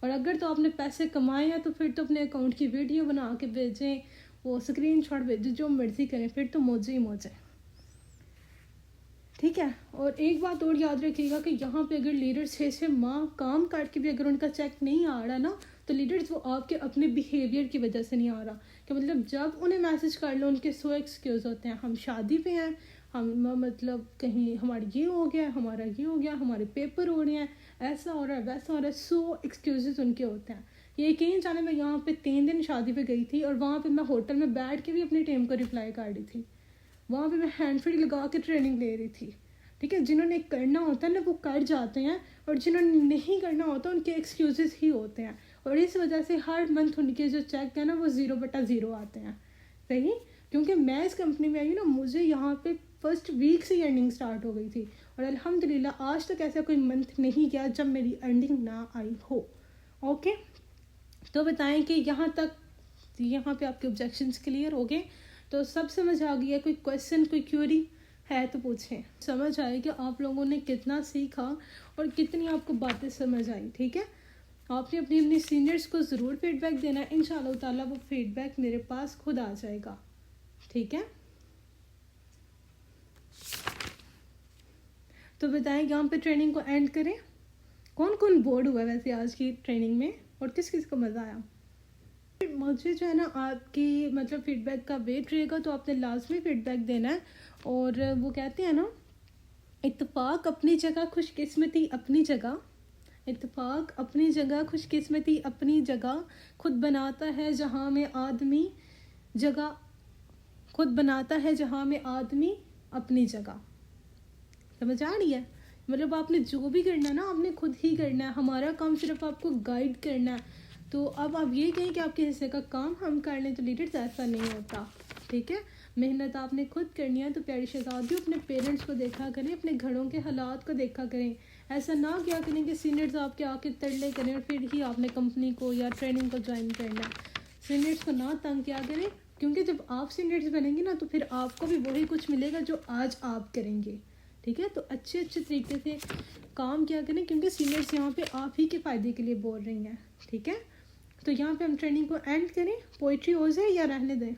और अगर तो आपने पैसे कमाए हैं तो फिर तो अपने अकाउंट की वीडियो बना के भेजें, वो स्क्रीनशॉट भेजें, जो मर्ज़ी करें, फिर तो मौजे ही मौजे, ठीक है। और एक बात और याद रखिएगा कि यहाँ पे अगर लीडर 6 माह काम करके भी अगर उनका चेक नहीं आ रहा ना, तो लीडर्स वो आपके अपने बिहेवियर की वजह से नहीं आ रहा। कि मतलब जब उन्हें मैसेज कर लो उनके 100 एक्सक्यूज़ होते हैं, हम शादी पे हैं, हम मतलब कहीं हमारा ये हो गया, हमारा ये हो गया, हमारे पेपर हो रहे हैं, ऐसा हो रहा है, वैसा हो रहा है, 100 एक्सक्यूज़ उनके होते हैं। ये यकीन जाने मैं यहाँ पे 3 दिन शादी पे गई थी और वहाँ पे मैं होटल में बैठ के भी अपनी टीम को रिप्लाई कर रही थी। वहाँ पे मैं हैंड फ्री लगा के ट्रेनिंग ले रही थी, ठीक है। जिन्होंने करना होता है ना वो कर जाते हैं, और जिन्होंने नहीं करना होता उनके एक्सक्यूज़ेस ही होते हैं। और इस वजह से हर मंथ उनके जो चेक है ना वो 0/0 आते हैं, सही। क्योंकि मैं इस कंपनी में आई हूँ ना, मुझे यहाँ पे फर्स्ट वीक से अर्निंग स्टार्ट हो गई थी, और अल्हम्दुलिल्लाह आज तक ऐसा कोई मंथ नहीं गया जब मेरी अर्निंग ना आई हो। ओके, तो बताएं कि यहाँ पे आपके ऑब्जेक्शंस क्लियर हो गए? तो सब समझ आ गया? कोई क्वेश्चन, कोई क्यूरी है तो पूछें। समझ आए कि आप लोगों ने कितना सीखा और कितनी आपको बातें समझ आई, ठीक है। आपने अपनी सीनियर्स को ज़रूर फीडबैक देना है, इंशाल्लाह ताला वो फीडबैक मेरे पास खुद आ जाएगा, ठीक है। तो बताएं यहाँ पे ट्रेनिंग को एंड करें। कौन कौन बोर्ड हुआ वैसे आज की ट्रेनिंग में, और किस किस को मज़ा आया? मुझे जो है ना आपकी मतलब फ़ीडबैक का वेट रहेगा, तो आपने लाजमी फ़ीडबैक देना है। और वो कहते हैं ना, इत्तेफाक अपनी जगह, खुशकिस्मती अपनी जगह। इत्तेफाक अपनी जगह, खुशकिस्मती अपनी जगह, खुद बनाता है जहाँ में आदमी जगह, खुद बनाता है जहाँ में आदमी अपनी जगह। समझ आ रही है? मतलब आपने जो भी करना है ना, आपने खुद ही करना है, हमारा काम सिर्फ आपको गाइड करना है। तो अब आप ये कहें कि आपके हिस्से का काम हम कर लें, तो लीडर्स ऐसा नहीं होता, ठीक है। मेहनत आपने खुद करनी है। तो प्यारी शहजादियों, अपने पेरेंट्स को देखा करें, अपने घरों के हालात को देखा करें। ऐसा ना क्या करें कि सीनियर्स आपके आके तरले करें और फिर ही आपने कंपनी को या ट्रेनिंग को ज्वाइन करना है। सीनियर्स को ना तंग किया करें, क्योंकि जब आप सीनियर्स बनेंगे ना तो फिर आपको भी वही कुछ मिलेगा जो आज आप करेंगे, ठीक है। तो अच्छे तरीके से काम किया करें, क्योंकि सीनियर्स यहाँ पे आप ही के फ़ायदे के लिए बोल रही हैं, ठीक है। तो यहाँ पे हम ट्रेनिंग को एंड करें। पोइट्री हो जाए या रहने दें?